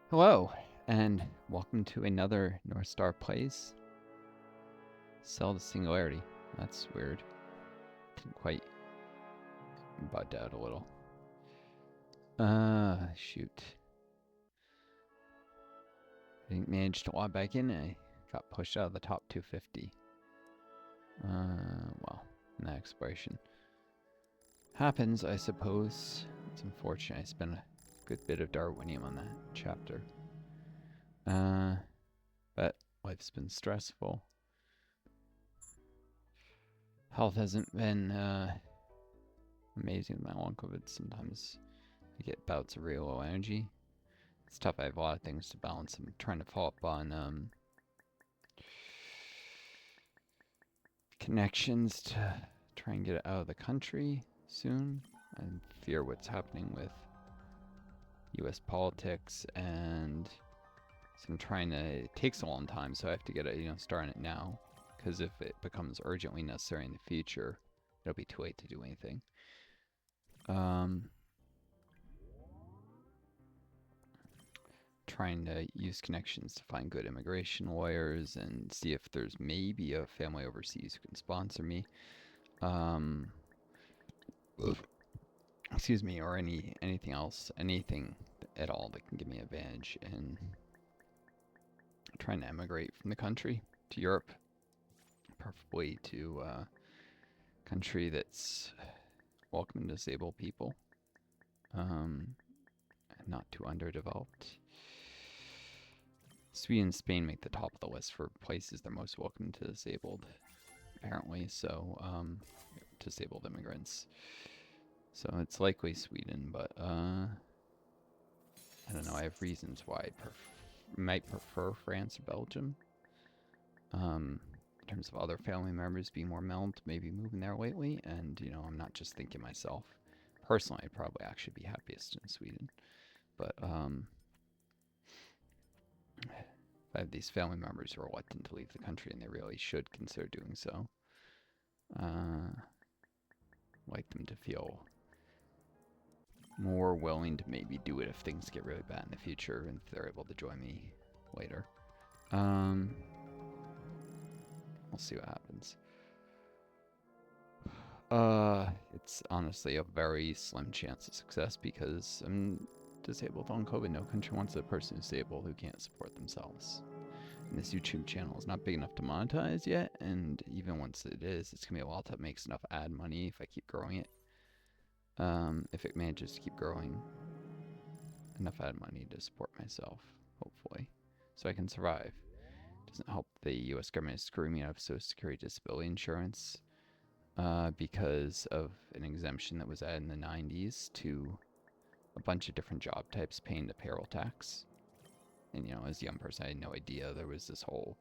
Hello, and welcome to another Northstar Plays. Sell the Singularity. That's weird. Didn't quite bud out a little. Shoot. I didn't manage to log back in. I got pushed out of the top 250. Well, an exploration. Happens, I suppose. It's unfortunate. I spent a good bit of Darwinium on that chapter. But life's been stressful. Health hasn't been amazing with my long COVID. Sometimes I get bouts of real low energy. It's tough. I have a lot of things to balance. I'm trying to follow up on connections to try and get out of the country soon. I fear what's happening with U.S. politics, and so I'm trying to. It takes a long time, so I have to get it, starting it now, because if it becomes urgently necessary in the future, it'll be too late to do anything. Trying to use connections to find good immigration lawyers and see if there's maybe a family overseas who can sponsor me. Excuse me, or anything else, anything at all that can give me advantage in trying to emigrate from the country to Europe, preferably to a country that's welcoming disabled people, and not too underdeveloped. Sweden and Spain make the top of the list for places they're most welcome to disabled, apparently. So, disabled immigrants. So it's likely Sweden, but I don't know. I have reasons why I might prefer France or Belgium. In terms of other family members being more melted, maybe moving there lately, and I'm not just thinking myself. Personally, I'd probably actually be happiest in Sweden, but if I have these family members who are reluctant to leave the country and they really should consider doing so, like them to feel more willing to maybe do it if things get really bad in the future and if they're able to join me later. We'll see what happens. It's honestly a very slim chance of success because I'm disabled on COVID. No country wants a person disabled who can't support themselves. And this YouTube channel is not big enough to monetize yet, and even once it is, it's gonna be a while till it makes enough ad money if I keep growing it. If it manages to keep growing enough ad money to support myself, hopefully, so I can survive. It doesn't help the U.S. government is screwing me out of Social Security disability insurance because of an exemption that was added in the 90s to a bunch of different job types paying the payroll tax. And, as a young person, I had no idea there was this whole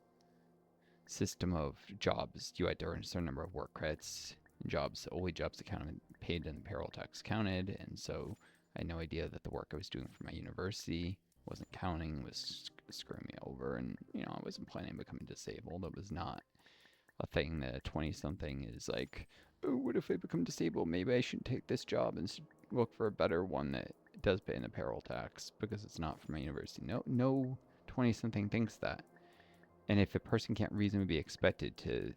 system of jobs. You had to earn a certain number of work credits, and only jobs that counted paid in the payroll tax counted. And so I had no idea that the work I was doing for my university wasn't counting, was screwing me over. And, I wasn't planning on becoming disabled. It was not a thing that a 20-something is like, oh, what if I become disabled? Maybe I shouldn't take this job and look for a better one that does pay in the payroll tax because it's not from my university. No 20-something thinks that. And if a person can't reasonably be expected to,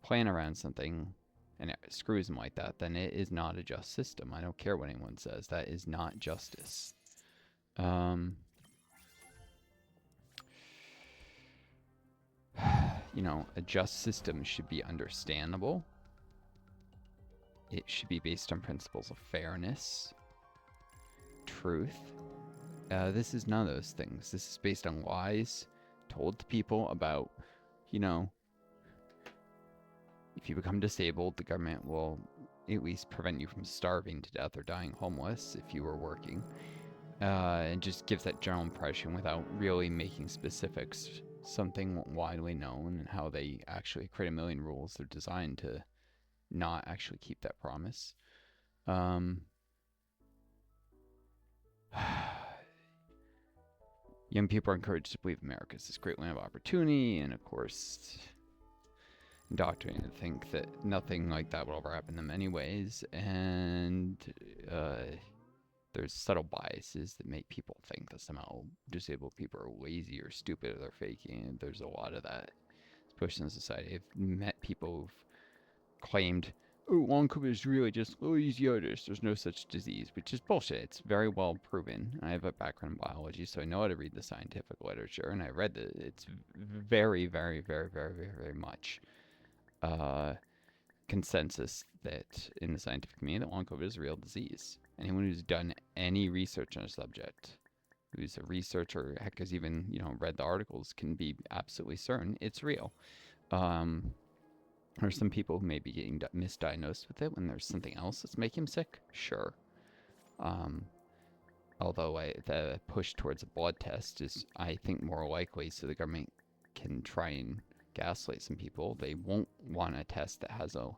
plan around something and it screws them like that, then it is not a just system. I don't care what anyone says. That is not justice. A just system should be understandable. It should be based on principles of fairness, truth. This is none of those things. This is based on lies told to people about, if you become disabled, the government will at least prevent you from starving to death or dying homeless if you were working. And just gives that general impression without really making specifics something widely known, and how they actually create a million rules. They're designed to not actually keep that promise. Young people are encouraged to believe America is this great land of opportunity, and of course, indoctrinated to think that nothing like that will ever happen to them anyways. And there's subtle biases that make people think that somehow disabled people are lazy or stupid or they're faking. There's a lot of that pushed in society. I've met people who've claimed, oh, long COVID is really just laziness. There's no such disease, which is bullshit. It's very well proven. I have a background in biology, so I know how to read the scientific literature, and I read that it's very, very, very, very, very, very much uh, consensus that in the scientific community that long COVID is a real disease. Anyone who's done any research on a subject, who's a researcher, heck, has even read the articles, can be absolutely certain it's real. Um, there's some people who may be getting misdiagnosed with it when there's something else that's making them sick. Sure. Um, although the push towards a blood test is, I think, more likely so the government can try and gaslight some people. They won't want a test that has a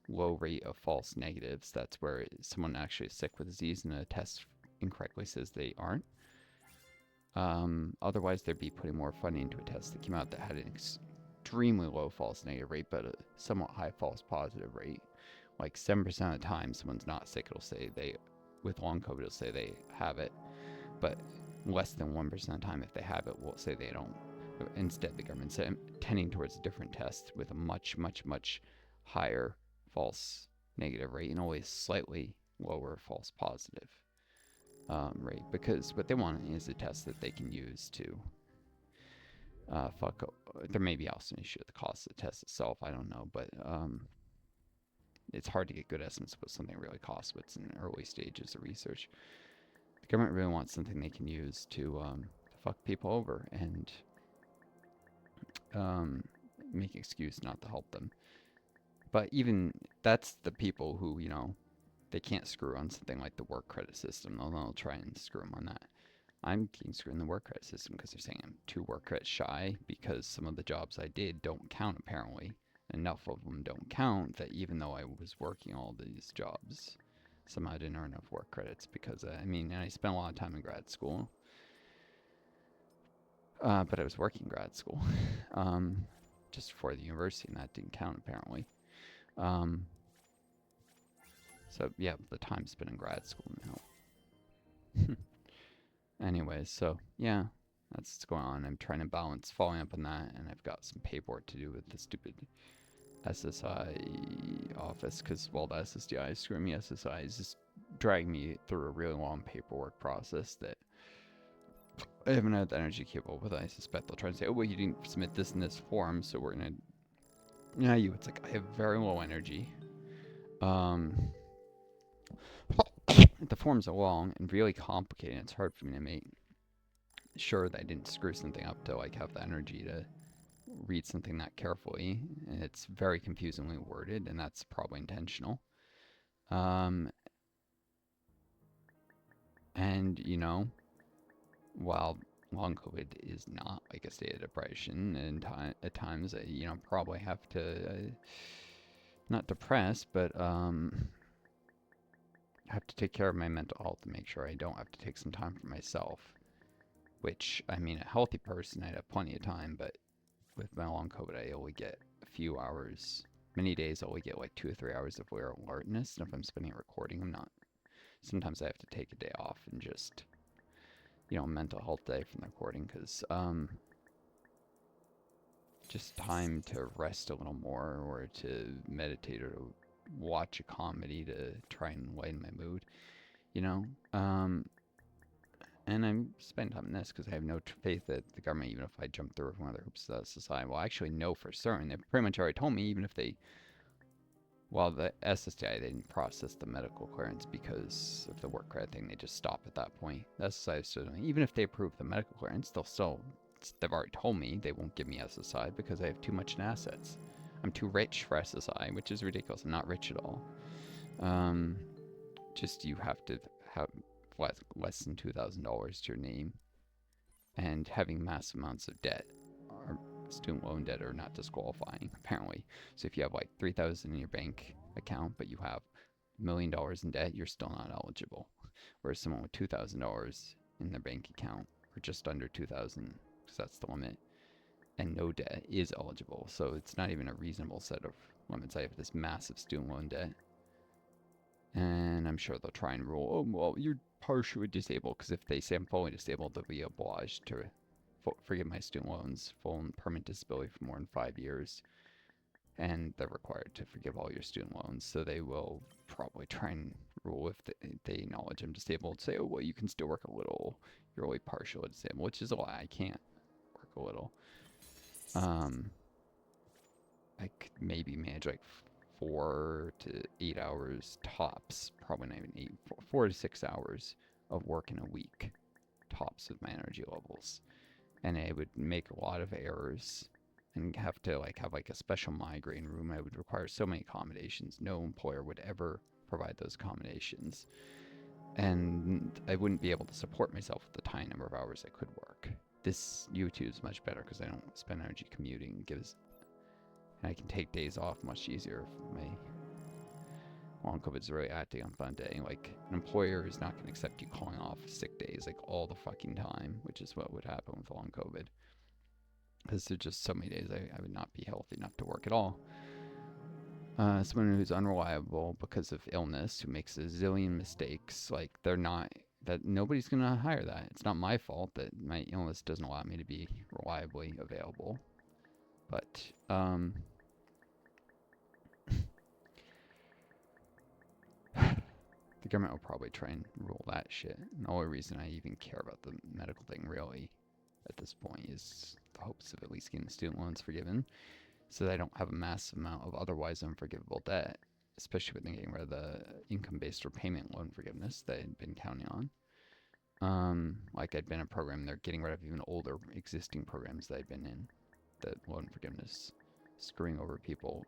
low rate of false negatives. That's where someone actually is sick with disease and a test incorrectly says they aren't. Otherwise, they'd be putting more funding into a test that came out that had an extremely low false negative rate, but a somewhat high false positive rate. Like 7% of the time, someone's not sick. It'll say with long COVID, it'll say they have it, but less than 1% of the time, if they have it, will say they don't. Instead, the government's tending towards a different test with a much, much, much higher false negative rate and always slightly lower false positive rate, because what they want is a test that they can use to there may be also an issue with the cost of the test itself. I don't know, but it's hard to get good estimates of what something really costs. What's in the early stages of research. The government really wants something they can use to fuck people over and make an excuse not to help them. But even that's the people who they can't screw on something like the work credit system. They'll try and screw them on that. I'm getting screwed in the work credit system because they're saying I'm 2 work credits shy because some of the jobs I did don't count apparently. Enough of them don't count that even though I was working all these jobs, somehow I didn't earn enough work credits because, and I spent a lot of time in grad school. But I was working grad school just before the university, and that didn't count apparently. So, yeah, the time spent in grad school now. Anyways, so yeah, that's what's going on. I'm trying to balance following up on that, and I've got some paperwork to do with the stupid SSI office because, well, the SSDI is screwing me. SSI is just dragging me through a really long paperwork process that I haven't had the energy capable with. I suspect they'll try and say, oh, well, you didn't submit this in this form, so we're going to. Yeah, it's like I have very low energy. The forms are long and really complicated. It's hard for me to make sure that I didn't screw something up to have the energy to read something that carefully. And it's very confusingly worded, and that's probably intentional. And while long COVID is not like a state of depression, and at times I probably have to not depress, but have to take care of my mental health to make sure I don't have to take some time for myself. Which, a healthy person, I'd have plenty of time, but with my long COVID, I only get a few hours. Many days, I only get like 2 or 3 hours of aware alertness, and if I'm spending recording, I'm not. Sometimes I have to take a day off and just, mental health day from the recording, because just time to rest a little more, or to meditate, or watch a comedy to try and lighten my mood, and I'm spending time on this because I have no faith that the government, even if I jump through one of their hoops of society, will actually know for certain. They pretty much already told me, even if the SSDI, they didn't process the medical clearance because of the work credit thing. They just stop at that point. The SSI still, even if they approve the medical clearance, they've already told me they won't give me SSI because I have too much in assets. I'm too rich for SSI, which is ridiculous. I'm not rich at all. Just you have to have less than $2,000 to your name, and having massive amounts of debt or student loan debt are not disqualifying apparently. So if you have like $3,000 in your bank account but you have $1 million in debt, you're still not eligible. Whereas someone with $2,000 in their bank account, or just under 2,000, because that's the limit, and no debt, is eligible. So it's not even a reasonable set of limits. I have this massive student loan debt, and I'm sure they'll try and rule, oh, well, you're partially disabled, because if they say I'm fully disabled, they'll be obliged to forgive my student loans, full and permanent disability for more than 5 years, and they're required to forgive all your student loans. So they will probably try and rule if they acknowledge I'm disabled, say, oh, well, you can still work a little. You're only partially disabled, which is a lie. I can't work a little. I could maybe manage like 4 to 8 hours tops, probably not even 8, 4 to 6 hours of work in a week tops with my energy levels. And I would make a lot of errors and have to have a special migraine room. I would require so many accommodations. No employer would ever provide those accommodations. And I wouldn't be able to support myself with the tiny number of hours I could work. This YouTube is much better because I don't spend energy commuting. And I can take days off much easier if my long COVID is really acting on fun day. Like, an employer is not going to accept you calling off sick days all the fucking time, which is what would happen with long COVID. Because there's just so many days I would not be healthy enough to work at all. Someone who's unreliable because of illness, who makes a zillion mistakes, that nobody's going to hire that. It's not my fault that my illness doesn't allow me to be reliably available. But, the government will probably try and rule that shit. And the only reason I even care about the medical thing really at this point is the hopes of at least getting the student loans forgiven, so that I don't have a massive amount of otherwise unforgivable debt, especially with getting rid of the income-based repayment loan forgiveness that I'd been counting on. I'd been in a program, they're getting rid of even older existing programs that I'd been in, that loan forgiveness, screwing over people,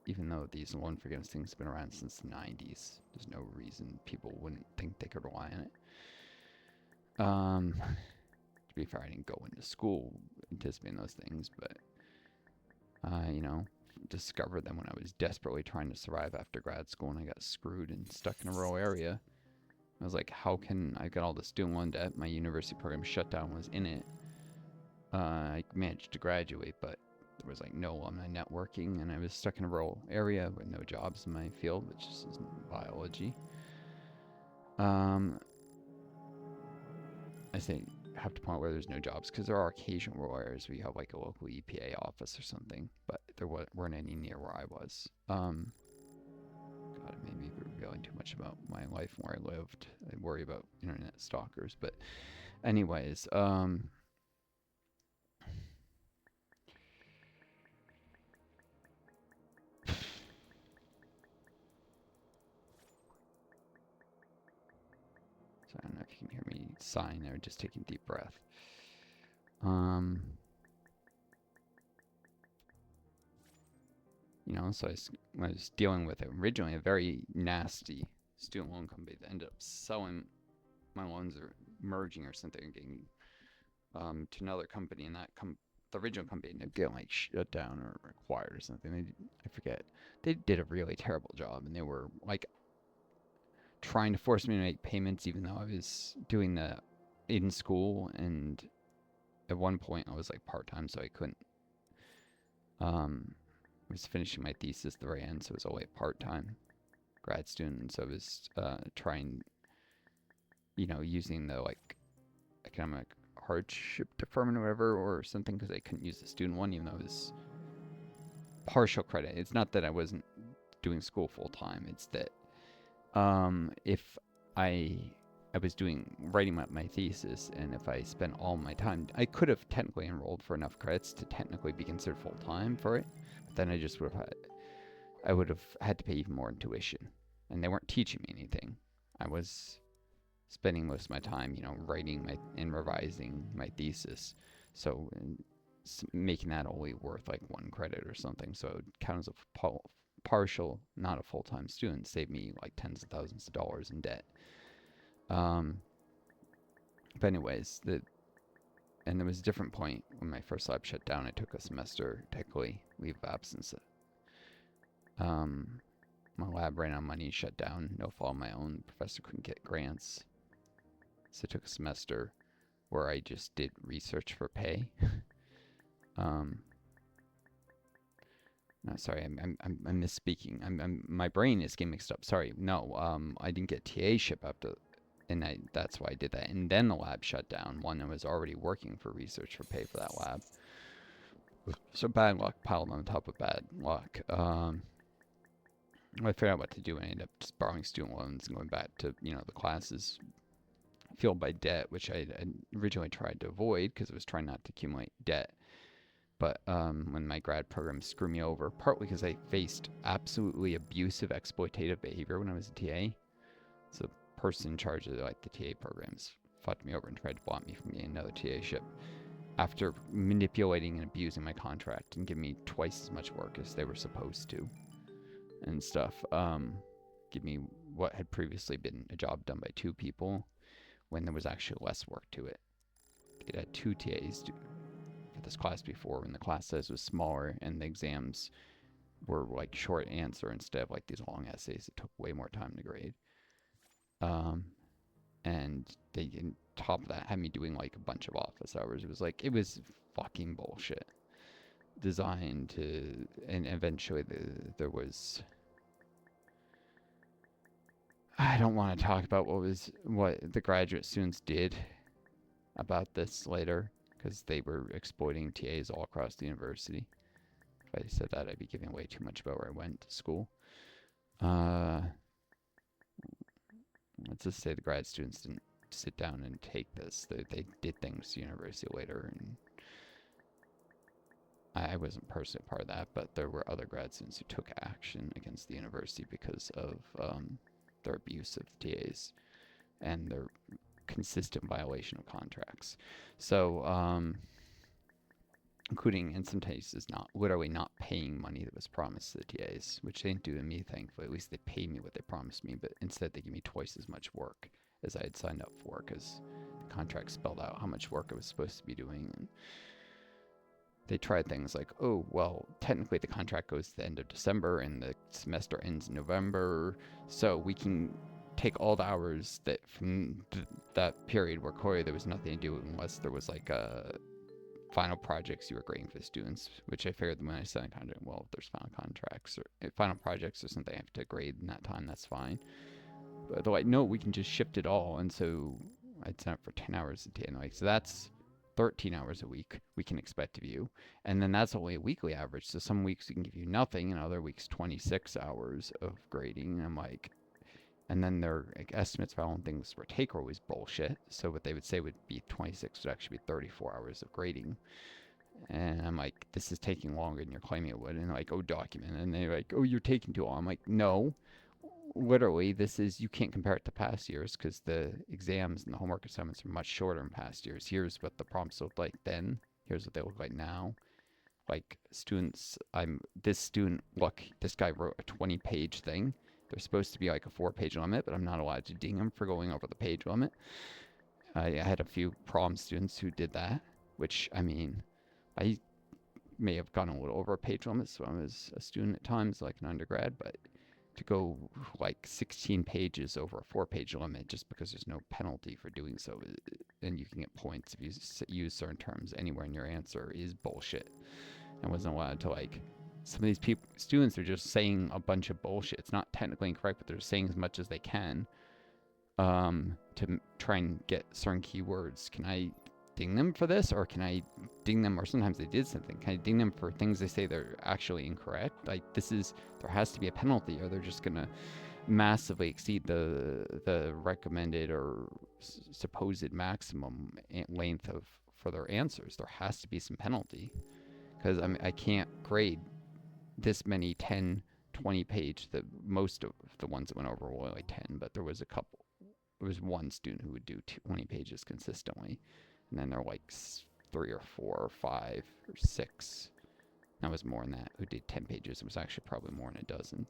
even though these loan forgiveness things have been around since the 90s. There's no reason people wouldn't think they could rely on it. To be fair, I didn't go into school anticipating those things, but, discovered them when I was desperately trying to survive after grad school, and I got screwed and stuck in a rural area. I was like, how can I got all the student loan debt? My university program shut down, was in it. I managed to graduate, but there was no alumni networking, and I was stuck in a rural area with no jobs in my field, which is biology. I say have to point where there's no jobs, because there are occasional rural areas where you have a local EPA office or something, but there weren't any near where I was. God, I may be revealing too much about my life and where I lived. I worry about internet stalkers, but anyways, so I don't know if you can hear me sighing there, just taking a deep breath. So I was dealing with originally a very nasty student loan company that ended up selling my loans, or merging or something, and getting to another company, and the original company ended up getting shut down or acquired or something. I forget. They did a really terrible job, and they were trying to force me to make payments even though I was doing the in school, and at one point I was part-time, so I couldn't. I was finishing my thesis at the very end, so it was only a part-time grad student, so I was trying, using the economic hardship deferment or whatever, or something, because I couldn't use the student one even though it was partial credit. It's not that I wasn't doing school full-time, it's that if I was writing my thesis, and if I spent all my time, I could have technically enrolled for enough credits to technically be considered full-time for it, but then I would have had to pay even more in tuition, and they weren't teaching me anything. I was spending most of my time, writing and revising my thesis, so making that only worth 1 credit or something, so it would count as a partial, not a full-time student, saved me tens of thousands of dollars in debt. But anyways, and there was a different point when my first lab shut down. I took a semester, technically, leave of absence. My lab ran out of money, shut down, no fault of my own. Professor couldn't get grants, so I took a semester where I just did research for pay. No, sorry, I'm misspeaking. My brain is getting mixed up. Sorry, no, I didn't get TA-ship after and that's why I did that. And then the lab shut down. One, I was already working for research for pay for that lab. So bad luck piled on top of bad luck. I figured out what to do, and I ended up just borrowing student loans and going back to, the classes fueled by debt, which I originally tried to avoid because I was trying not to accumulate debt. But when my grad program screwed me over, partly because I faced absolutely abusive, exploitative behavior when I was a TA. So the person in charge of the TA programs fucked me over and tried to block me from getting another TA-ship after manipulating and abusing my contract and giving me twice as much work as they were supposed to and stuff. Give me what had previously been a job done by 2 people when there was actually less work to it. It had 2 TAs for this class before when the class size was smaller and the exams were like short answer instead of like these long essays that took way more time to grade. And they, on top of that, had me doing like a bunch of office hours. It was fucking bullshit. Designed to, and eventually there was. I don't want to talk about what the graduate students did about this later, because they were exploiting TAs all across the university. If I said that, I'd be giving away too much about where I went to school. Let's just say the grad students didn't sit down and take this. They did things to the university later, and I wasn't personally part of that, but there were other grad students who took action against the university because of their abuse of TAs and their consistent violation of contracts. So, including in some cases literally not paying money that was promised to the TAs, which they didn't do to me, thankfully. At least they paid me what they promised me, but instead they gave me twice as much work as I had signed up for, because the contract spelled out how much work I was supposed to be doing. And they tried things like, oh, well, technically the contract goes to the end of December and the semester ends in November, so we can take all the hours that from that period where clearly there was nothing to do unless there was like a final projects you were grading for the students, which I figured when I signed a contract, well, if there's final contracts or final projects or something I have to grade in that time, that's fine. But they're like, no, we can just shift it all. And so I'd sign up for 10 hours a day. And like, so that's 13 hours a week we can expect of you. And then that's only a weekly average. So some weeks we can give you nothing, and other weeks 26 hours of grading. And I'm like, and then their estimates for how long things would take are always bullshit. So what they would say would be 26 would actually be 34 hours of grading. And I'm like, this is taking longer than you're claiming it would. And they're like, oh, document. And they're like, oh, you're taking too long. I'm like, no. Literally, you can't compare it to past years because the exams and the homework assignments are much shorter in past years. Here's what the prompts looked like then. Here's what they look like now. Like students, this guy wrote a 20-page thing. There's supposed to be like a 4-page limit, but I'm not allowed to ding him for going over the page limit. I had a few prom students who did that, which, I mean, I may have gone a little over a page limit, so I was a student at times, like an undergrad, but to go like 16 pages over a 4-page limit just because there's no penalty for doing so, and you can get points if you use certain terms anywhere in your answer, is bullshit. I wasn't allowed to some of these students are just saying a bunch of bullshit. It's not technically incorrect, but they're saying as much as they can to try and get certain keywords. Can I ding them for this, or can I ding them, or sometimes they did something, can I ding them for things they say they're actually incorrect? Like, there has to be a penalty, or they're just gonna massively exceed the recommended or supposed maximum length for their answers. There has to be some penalty, because I can't grade this many 10, 20 page. Most of the ones that went over were like 10, but there was one student who would do 20 pages consistently, and then there were like 3 or 4 or 5 or 6. That was more than that who did 10 pages. It was actually probably more than a dozen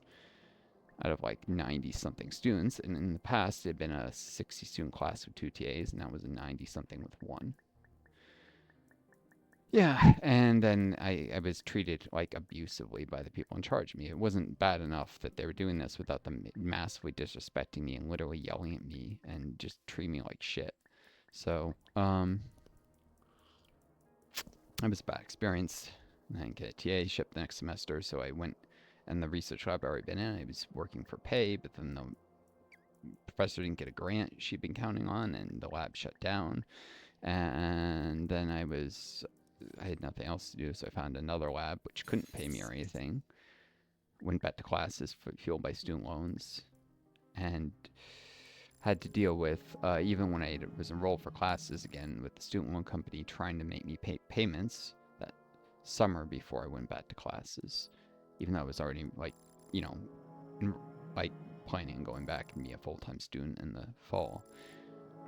out of like 90 something students. And in the past, it had been a 60 student class with 2 TAs, and that was a 90 something with 1. Yeah, and then I was treated like abusively by the people in charge of me. It wasn't bad enough that they were doing this without them massively disrespecting me and literally yelling at me and just treating me like shit. So, it was a bad experience. I didn't get a TA ship the next semester, so I went, and the research lab I'd already been in, I was working for pay, but then professor didn't get a grant she'd been counting on, and the lab shut down. And then I had nothing else to do, so I found another lab which couldn't pay me or anything. Went back to classes fueled by student loans, and had to deal with, even when I was enrolled for classes again, with the student loan company trying to make me pay payments that summer before I went back to classes, even though I was already, like, you know, in, like, planning on going back and be a full-time student in the fall,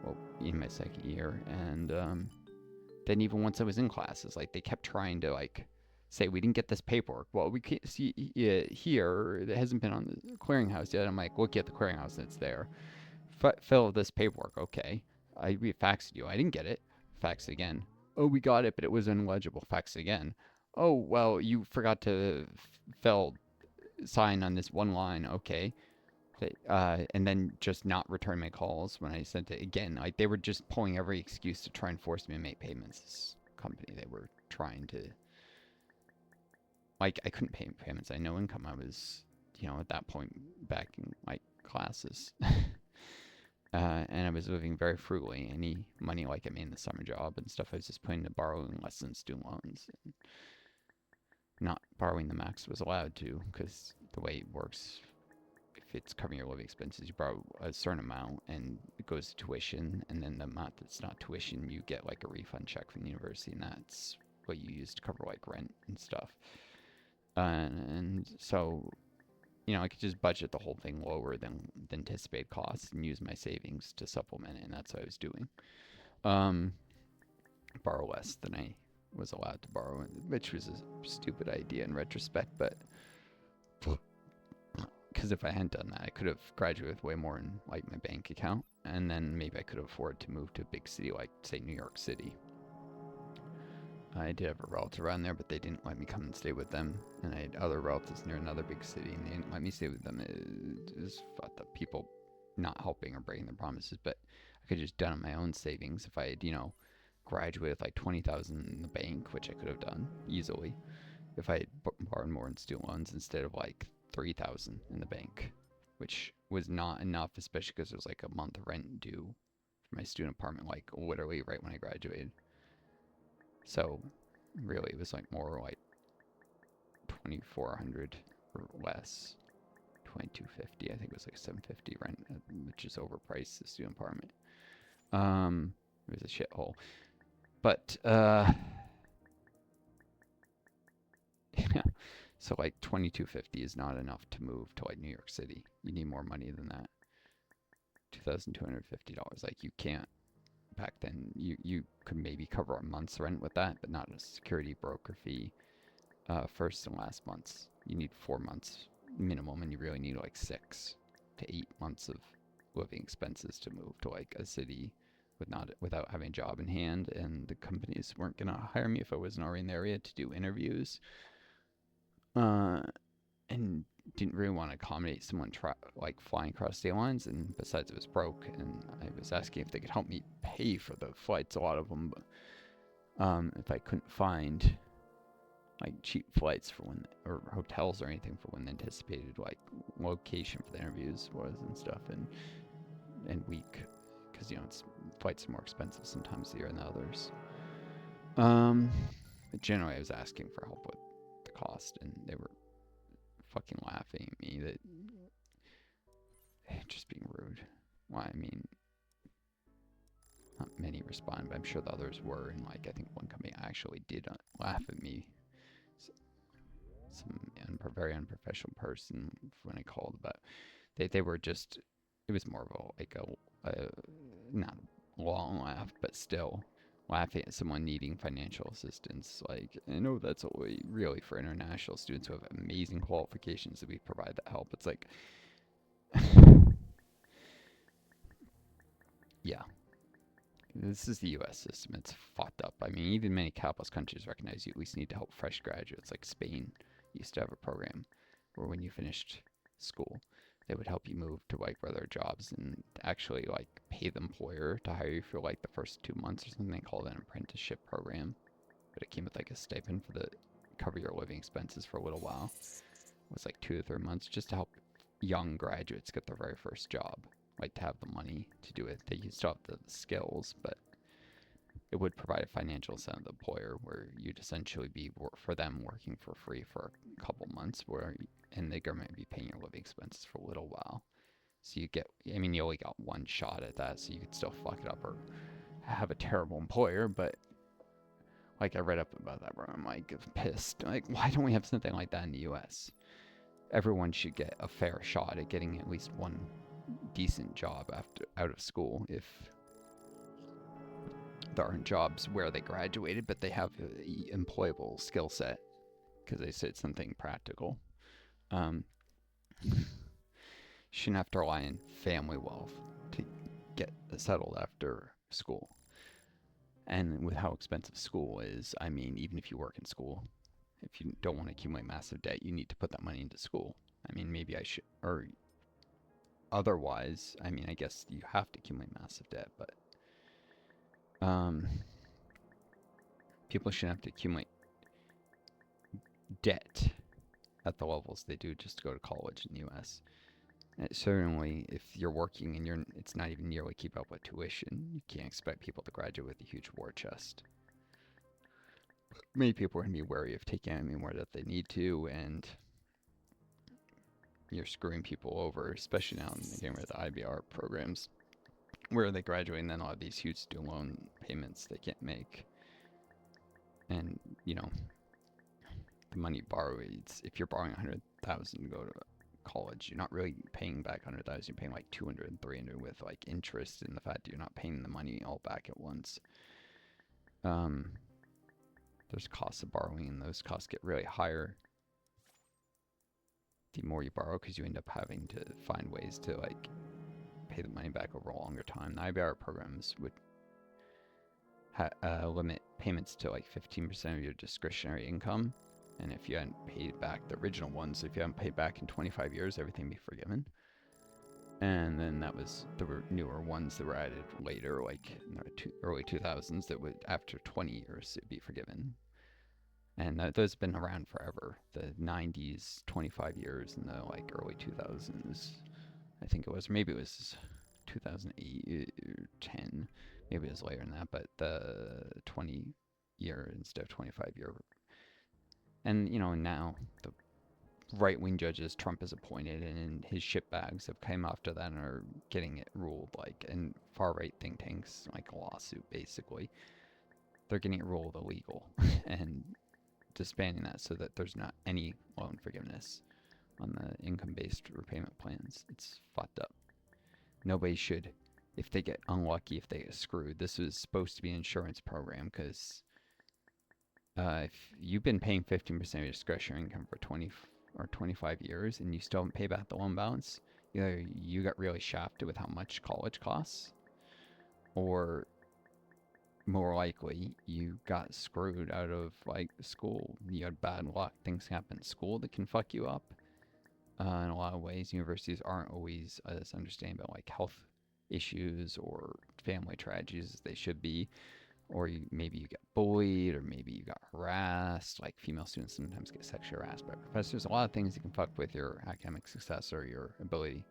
well, in my second year. And then even once I was in classes, like, they kept trying to, like, say, we didn't get this paperwork. Well, we can't see it here. It hasn't been on the clearinghouse yet. I'm like, look at the clearinghouse, and it's there. Fill this paperwork. Okay. I faxed you. I didn't get it. Fax again. Oh, we got it, but it was illegible. Fax again. Oh, well, you forgot to fill sign on this one line. Okay. And then just not return my calls when I sent it again. Like, they were just pulling every excuse to try and force me to make payments. This company, they were trying to, like, I couldn't pay payments. I had no income. I was, at that point back in, like, classes. And I was living very frugally. Any money, like, I made in the summer job and stuff, I was just putting to borrowing less than student loans. And not borrowing the max was allowed to, because the way it works, if it's covering your living expenses, you borrow a certain amount and it goes to tuition, and then the amount that's not tuition, you get, like, a refund check from the university, and that's what you use to cover, like, rent and stuff. And so, I could just budget the whole thing lower than the anticipated costs and use my savings to supplement it, and that's what I was doing. Um, Borrow less than I was allowed to borrow, which was a stupid idea in retrospect, but because if I hadn't done that, I could have graduated with way more in, like, my bank account, and then maybe I could afford to move to a big city like, say, New York City. I did have a relative around there, but they didn't let me come and stay with them. And I had other relatives near another big city, and they didn't let me stay with them. It was fucked up. People not helping or breaking their promises, but I could have just done it my own savings if I had, graduated with like 20,000 in the bank, which I could have done easily if I had borrowed more in student loans instead of like 3,000 in the bank, which was not enough, especially because there was like a month rent due for my student apartment, like literally right when I graduated. So really, it was like more like 2,400 or less. 2,250. I think it was like 750 rent, which is overpriced the student apartment. It was a shithole. But yeah. So like 2,250 is not enough to move to like New York City. You need more money than that. $2,250. Like, you can't. Back then, you could maybe cover a month's rent with that, but not a security broker fee. First and last months, you need 4 months minimum, and you really need like 6 to 8 months of living expenses to move to like a city without having a job in hand. And the companies weren't gonna hire me if I wasn't already in the area to do interviews, and didn't really want to accommodate someone like flying across state lines. And besides, it was broke, and I was asking if they could help me pay for the flights, a lot of them, but if I couldn't find like cheap flights for when, or hotels or anything for when the anticipated like location for the interviews was and stuff, and week, because flights are more expensive sometimes here than others. But generally I was asking for help with the cost, and they were fucking laughing at me, that just being rude. Well, I mean, not many respond, but I'm sure the others were, and like I think one company actually did laugh at me. Some very unprofessional person when I called, but they were just, it was more of a not long laugh, but still laughing at someone needing financial assistance. Like, I know that's only really for international students who have amazing qualifications that we provide that help. It's like, yeah, this is the U.S. system. It's fucked up. I mean, even many capitalist countries recognize you at least need to help fresh graduates. Like Spain used to have a program where when you finished school, they would help you move to like other jobs and actually like pay the employer to hire you for like the first 2 months or something. They called it an apprenticeship program, but it came with like a stipend for the cover your living expenses for a little while. It was like 2 to 3 months just to help young graduates get their very first job. like to have the money to do it. They still have the skills, but it would provide a financial incentive to the employer where you'd essentially be for them working for free for a couple months, and the government would be paying your living expenses for a little while. So you get, I mean, you only got one shot at that, so you could still fuck it up or have a terrible employer. But like I read up about that, where I'm like pissed. Like, why don't we have something like that in the U.S.? Everyone should get a fair shot at getting at least one decent job after out of school if there aren't jobs where they graduated, but they have an employable skill set because they said something practical. Um, shouldn't have to rely on family wealth to get settled after school. And with how expensive school is, I mean, even if you work in school, if you don't want to accumulate massive debt, you need to put that money into school. I mean, maybe I should, or otherwise, I mean, I guess you have to accumulate massive debt, but people shouldn't have to accumulate debt at the levels they do just to go to college in the U.S. And certainly, if you're working and it's not even nearly keep up with tuition, you can't expect people to graduate with a huge war chest. Many people are going to be wary of taking any more that they need to, and you're screwing people over, especially now again with the IBR programs, where they graduate and then all have these huge student loan payments they can't make. And, you know, the money borrowed, if you're borrowing $100,000 to go to college, you're not really paying back $100,000, you're paying like $200 and $300 with like interest in the fact that you're not paying the money all back at once. There's costs of borrowing, and those costs get really higher the more you borrow, because you end up having to find ways to like pay the money back over a longer time. The IBR programs would limit payments to like 15% of your discretionary income, and if you hadn't paid back the original ones, if you haven't paid back in 25 years, everything be forgiven. And then that was the newer ones that were added later, like in the early 2000s, that would after 20 years it'd be forgiven. And those have been around forever. The 90s, 25 years, and the like early 2000s, I think it was. Maybe it was 2008 or 10. Maybe it was later than that, but the 20-year instead of 25-year. And, you know, now the right-wing judges Trump has appointed and his shitbags have come after that and are getting it ruled, like, and far-right think tanks, like a lawsuit, basically. They're getting it ruled illegal and disbanding that so that there's not any loan forgiveness on the income-based repayment plans. It's fucked up. Nobody should, if they get unlucky, if they get screwed. This was supposed to be an insurance program, because if you've been paying 15% of your discretionary income for 20 or 25 years and you still haven't paid back the loan balance, either you got really shafted with how much college costs, or more likely you got screwed out of like school. You had bad luck. Things happen at school that can fuck you up. In a lot of ways, universities aren't always as understanding about like health issues or family tragedies as they should be. Or maybe you get bullied, or maybe you got harassed. Like female students sometimes get sexually harassed by professors. A lot of things that can fuck with your academic success or your ability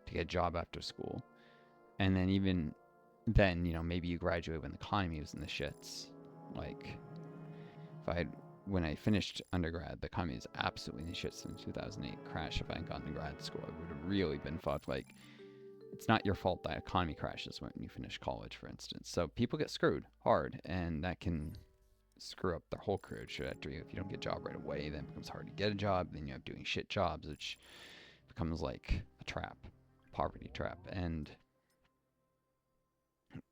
to get a job after school. And then even then, you know, maybe you graduate when the economy was in the shits. Like, when I finished undergrad, the economy was absolutely in the shits in 2008 crash. If I hadn't gone to grad school, I would have really been fucked. Like, it's not your fault that economy crashes when you finish college, for instance. So people get screwed hard, and that can screw up their whole career trajectory. If you don't get a job right away, then it becomes hard to get a job. Then you have doing shit jobs, which becomes like a trap, poverty trap. And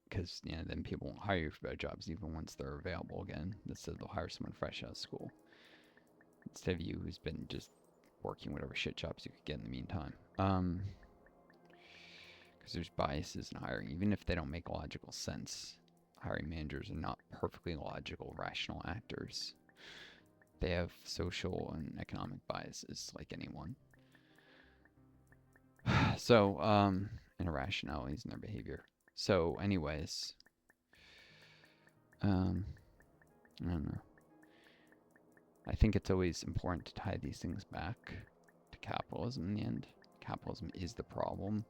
because, you know, then people won't hire you for better jobs even once they're available again. Instead, they'll hire someone fresh out of school instead of you who's been just working whatever shit jobs you could get in the meantime. Because there's biases in hiring, even if they don't make logical sense. Hiring managers are not perfectly logical, rational actors. They have social and economic biases like anyone. So, and irrationalities in their behavior. So, anyways, I don't know. I think it's always important to tie these things back to capitalism in the end. Capitalism is the problem.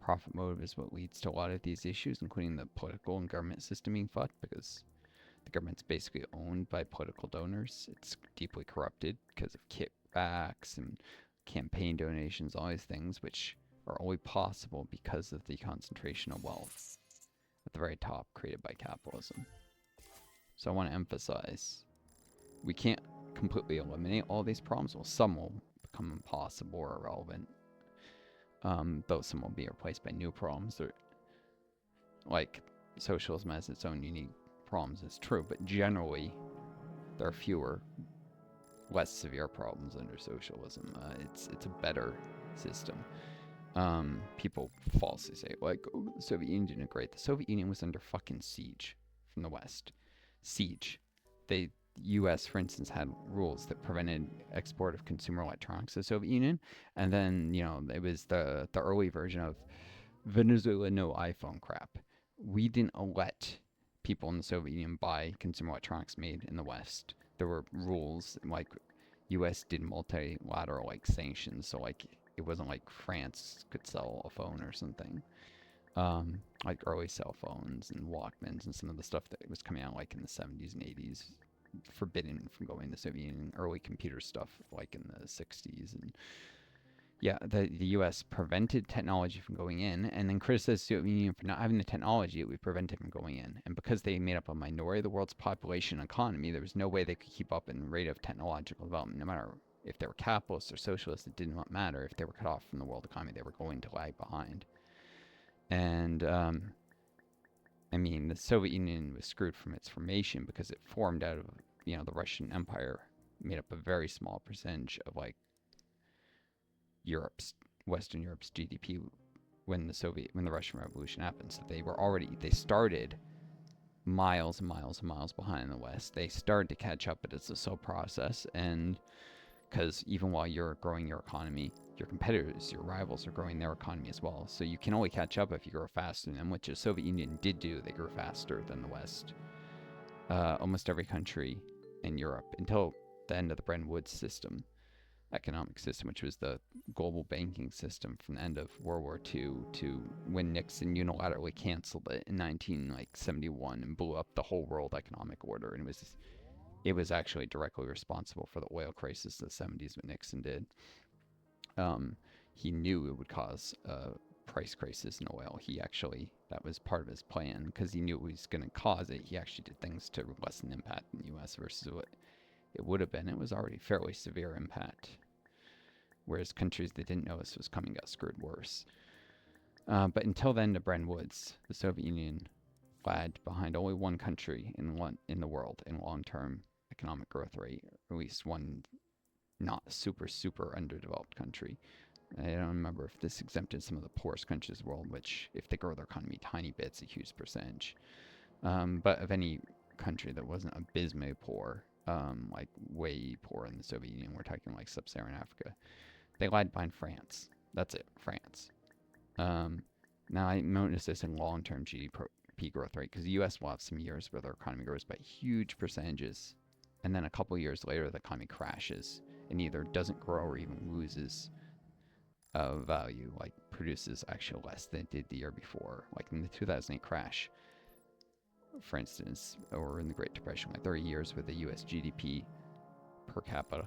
profit motive is what leads to a lot of these issues, including the political and government system being fucked, because the government's basically owned by political donors. It's deeply corrupted because of kickbacks and campaign donations, all these things, which are only possible because of the concentration of wealth at the very top created by capitalism. So I want to emphasize, we can't completely eliminate all these problems. Well, some will become impossible or irrelevant, though some will be replaced by new problems. Like socialism has its own unique problems, is true, but generally there are fewer, less severe problems under socialism. It's a better system. People falsely say, like, oh, the Soviet Union didn't great. The Soviet Union was under fucking siege from the West. Siege. The U.S., for instance, had rules that prevented export of consumer electronics to the Soviet Union, and then, it was the early version of Venezuela no iPhone crap. We didn't let people in the Soviet Union buy consumer electronics made in the West. There were rules, like, U.S. did multilateral, like, sanctions, so, like, it wasn't like France could sell a phone or something. Like early cell phones and Walkmans and some of the stuff that was coming out like in the 70s and 80s, forbidden from going to the Soviet Union. Early computer stuff like in the 60s. And yeah, the U.S. prevented technology from going in, and then criticized the Soviet Union for not having the technology that we prevented from going in. And because they made up a minority of the world's population and economy, there was no way they could keep up in the rate of technological development, no matter if they were capitalists or socialists. It did not matter. If they were cut off from the world economy, they were going to lag behind. And the Soviet Union was screwed from its formation because it formed out of, the Russian Empire made up a very small percentage of like Western Europe's GDP when the Russian Revolution happened. So they started miles and miles and miles behind the West. They started to catch up, but it's a slow process. And because even while you're growing your economy, your competitors, your rivals are growing their economy as well. So you can only catch up if you grow faster than them, which the Soviet Union did do. They grew faster than the West. Almost every country in Europe until the end of the Bretton Woods economic system, which was the global banking system from the end of World War II to when Nixon unilaterally canceled it in 1971 and blew up the whole world economic order. And it was actually directly responsible for the oil crisis of the 70s, what Nixon did. He knew it would cause a price crisis in oil. That was part of his plan because he knew it was going to cause it. He actually did things to lessen the impact in the U.S. versus what it would have been. It was already fairly severe impact. Whereas countries that didn't know this was coming got screwed worse. But until the end of Bretton Woods, the Soviet Union lagged behind only one country in the world in long-term economic growth rate, or at least one not super, super underdeveloped country. I don't remember if this exempted some of the poorest countries in the world, which, if they grow their economy tiny bits, a huge percentage. But of any country that wasn't abysmally poor, like way poor in the Soviet Union, we're talking like sub-Saharan Africa, they lagged behind France. That's it, France. Now, I noticed this in long-term GDP growth rate, because the U.S. will have some years where their economy grows by huge percentages, and then a couple years later, the economy crashes and either doesn't grow or even loses value, like produces actually less than it did the year before. Like in the 2008 crash, for instance, or in the Great Depression, like there are years where the U.S. GDP per capita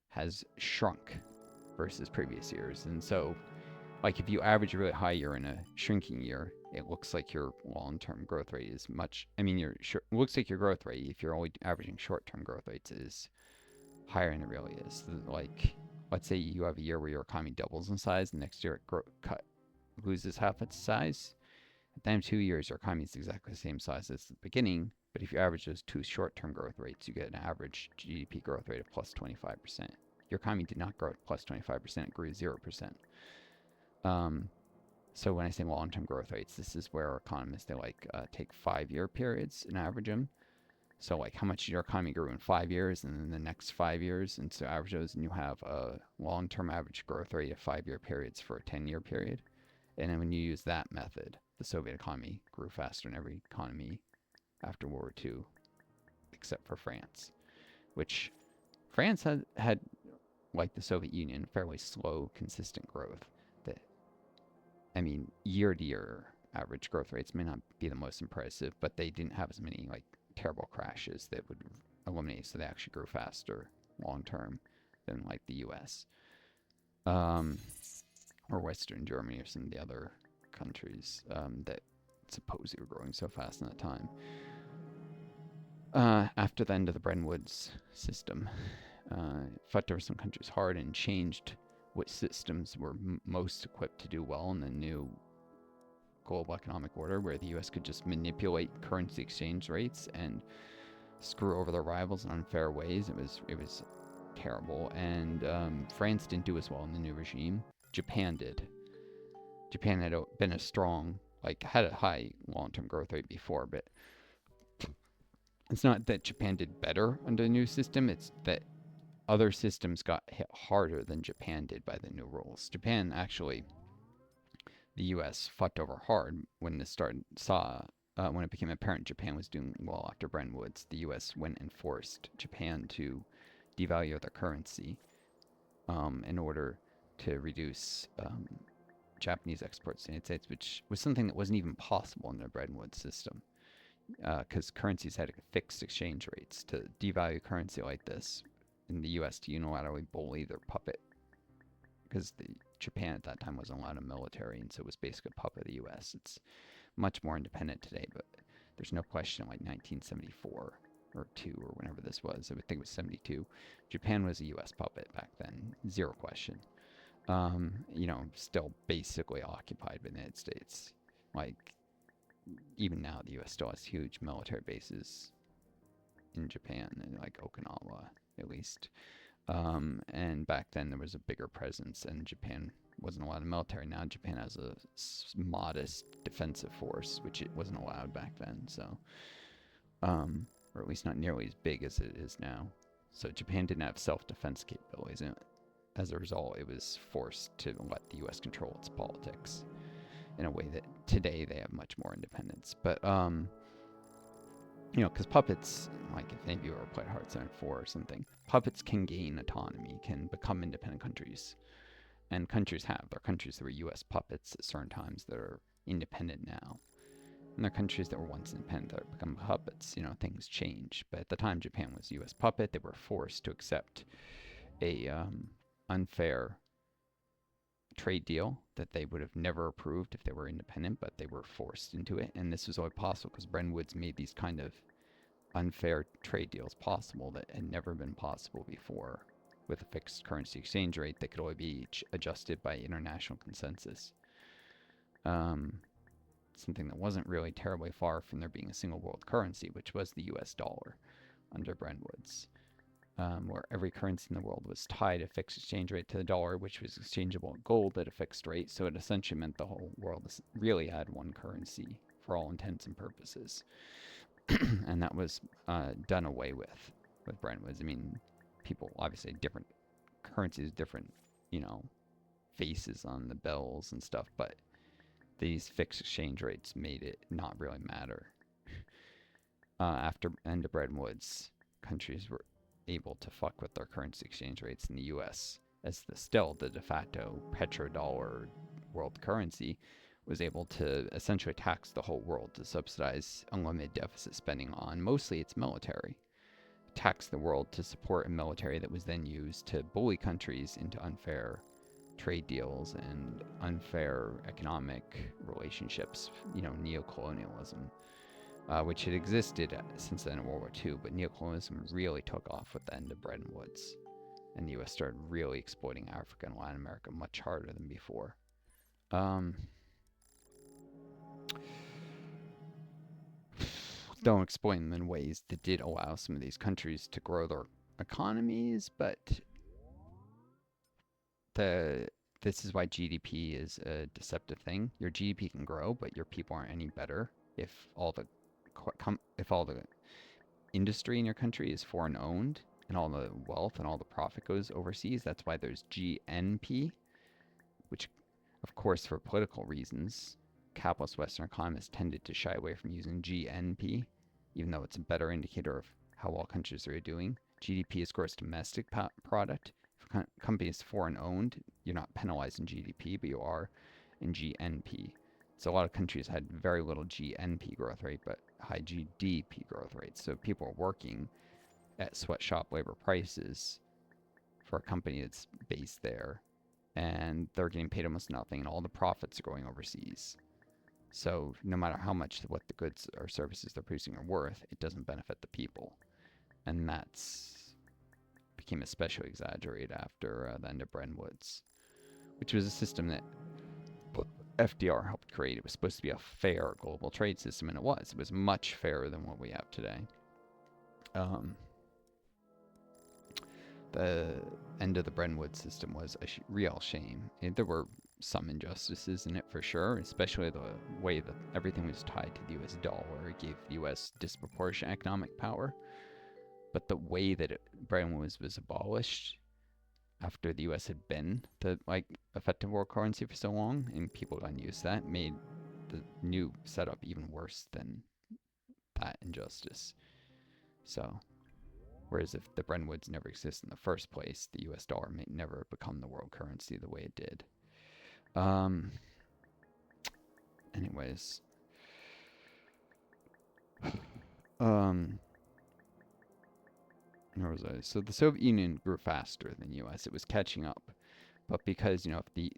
has shrunk versus previous years. And so, like if you average a really high year in a shrinking year, it looks like your long-term growth rate is it looks like your growth rate, if you're only averaging short-term growth rates, is higher than it really is. Like, let's say you have a year where your economy doubles in size, and next year it loses half its size. At the end of 2 years, your economy is exactly the same size as the beginning, but if you average those two short-term growth rates, you get an average GDP growth rate of plus 25%. Your economy did not grow at plus 25%, it grew 0%. So when I say long-term growth rates, this is where economists, they take 5-year periods and average them. So like how much your economy grew in 5 years and then the next 5 years, and so average those, and you have a long-term average growth rate of 5-year periods for a 10-year period. And then when you use that method, the Soviet economy grew faster than every economy after World War II, except for France, which France had like the Soviet Union, fairly slow, consistent growth. That I mean, year to year average growth rates may not be the most impressive, but they didn't have as many like terrible crashes that would eliminate, so they actually grew faster long term than like the U.S. Um, or Western Germany or some of the other countries that supposedly were growing so fast in that time. After the end of the Bretton Woods system, fought over some countries hard and changed what systems were most equipped to do well in the new global economic order, where the U.S. could just manipulate currency exchange rates and screw over their rivals in unfair ways. It was terrible, and France didn't do as well in the new regime. Japan did. Japan had been a strong, like had a high long-term growth rate before, but it's not that Japan did better under the new system. It's that other systems got hit harder than Japan did by the new rules. Japan actually, the U.S. fought over hard when this started. When it became apparent Japan was doing well after Bretton Woods, the U.S. went and forced Japan to devalue their currency in order to reduce Japanese exports to the United States, which was something that wasn't even possible in the Bretton Woods system, because currencies had fixed exchange rates. To devalue currency like this in the U.S. to unilaterally bully their puppet, because Japan at that time wasn't allowed a military, and so it was basically a puppet of the U.S. It's much more independent today, but there's no question, like 1974 or 2 or whenever this was, I would think it was 72, Japan was a U.S. puppet back then, zero question. Still basically occupied by the United States. Like, even now, the U.S. still has huge military bases in Japan, and like Okinawa, at least. And back then, there was a bigger presence, and Japan wasn't allowed a military. Now, Japan has a modest defensive force, which it wasn't allowed back then. So, or at least not nearly as big as it is now. So, Japan didn't have self-defense capabilities, and as a result, it was forced to let the U.S. control its politics in a way that today they have much more independence. But because puppets, like if any of you ever played Hearthstone 4 or something, puppets can gain autonomy, can become independent countries, and countries have. There are countries that were U.S. puppets at certain times that are independent now, and there are countries that were once independent that have become puppets. Things change, but at the time Japan was a U.S. puppet. They were forced to accept a unfair trade deal that they would have never approved if they were independent, but they were forced into it. And this was only possible because Bretton Woods made these kind of unfair trade deals possible that had never been possible before, with a fixed currency exchange rate that could only be adjusted by international consensus. Something that wasn't really terribly far from there being a single world currency, which was the US dollar under Bretton Woods. Where every currency in the world was tied a fixed exchange rate to the dollar, which was exchangeable in gold at a fixed rate. So it essentially meant the whole world really had one currency for all intents and purposes. And that was done away with Bretton Woods. I mean, people obviously different currencies, different faces on the bills and stuff, but these fixed exchange rates made it not really matter. After end of Bretton Woods, countries were able to fuck with their currency exchange rates in the U.S. as still the de facto petrodollar world currency was able to essentially tax the whole world to subsidize unlimited deficit spending on mostly its military. Tax the world to support a military that was then used to bully countries into unfair trade deals and unfair economic relationships, neocolonialism. Which had existed since then in World War II, but neocolonialism really took off with the end of Bretton Woods, and the U.S. started really exploiting Africa and Latin America much harder than before. Don't exploit them in ways that did allow some of these countries to grow their economies, but this is why GDP is a deceptive thing. Your GDP can grow, but your people aren't any better if all the industry in your country is foreign owned and all the wealth and all the profit goes overseas. That's why there's GNP, which, of course, for political reasons, capitalist Western economists tended to shy away from using GNP, even though it's a better indicator of how well countries are doing. GDP is gross domestic product. If a company is foreign owned, you're not penalized in GDP, but you are in GNP. So a lot of countries had very little GNP growth rate, but high GDP growth rates. So people are working at sweatshop labor prices for a company that's based there, and they're getting paid almost nothing, and all the profits are going overseas. So no matter how much what the goods or services they're producing are worth, it doesn't benefit the people, and that's became especially exaggerated after the end of Bretton Woods, which was a system that FDR helped create. It was supposed to be a fair global trade system, and it was. It was much fairer than what we have today. The end of the Bretton Woods system was a real shame. There were some injustices in it for sure, especially the way that everything was tied to the US dollar. It gave the US disproportionate economic power. But the way that Bretton Woods was abolished after the US had been the effective world currency for so long and people got used to that, made the new setup even worse than that injustice. So whereas if the Bretton Woods never existed in the first place, the US dollar may never become the world currency the way it did. Anyways. Where was I? So the Soviet Union grew faster than the US. It was catching up. But because, if the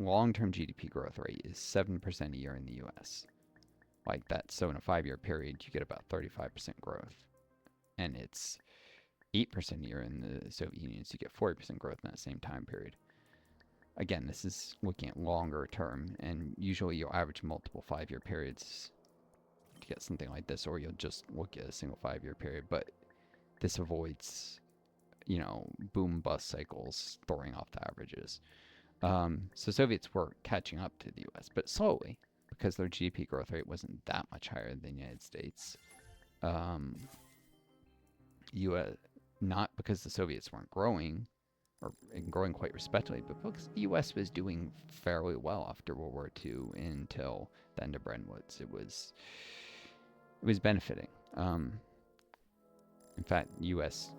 long-term GDP growth rate is 7% a year in the US, like that, so in a 5-year period, you get about 35% growth. And it's 8% a year in the Soviet Union, so you get 40% growth in that same time period. Again, this is looking at longer term, and usually you'll average multiple 5-year periods to get something like this, or you'll just look at a single 5-year period. But this avoids, boom bust cycles throwing off the averages. So Soviets were catching up to the U.S., but slowly, because their GDP growth rate wasn't that much higher than the United States. Not because the Soviets weren't growing, or growing quite respectably, but because the U.S. was doing fairly well after World War II until the end of Bretton Woods. It was benefiting. In fact, U.S.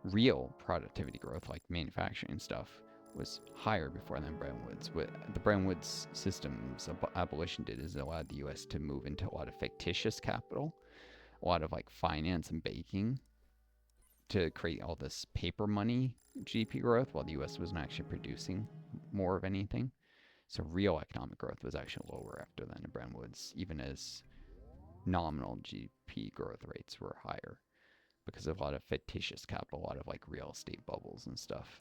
Real productivity growth, like manufacturing and stuff, was higher before than Bretton Woods. What the Bretton Woods system's abolition did is it allowed the U.S. to move into a lot of fictitious capital, a lot of finance and banking, to create all this paper money GDP growth, while the U.S. wasn't actually producing more of anything. So real economic growth was actually lower after the end of Bretton Woods, even as nominal GDP growth rates were higher, because of a lot of fictitious capital, a lot of real estate bubbles and stuff.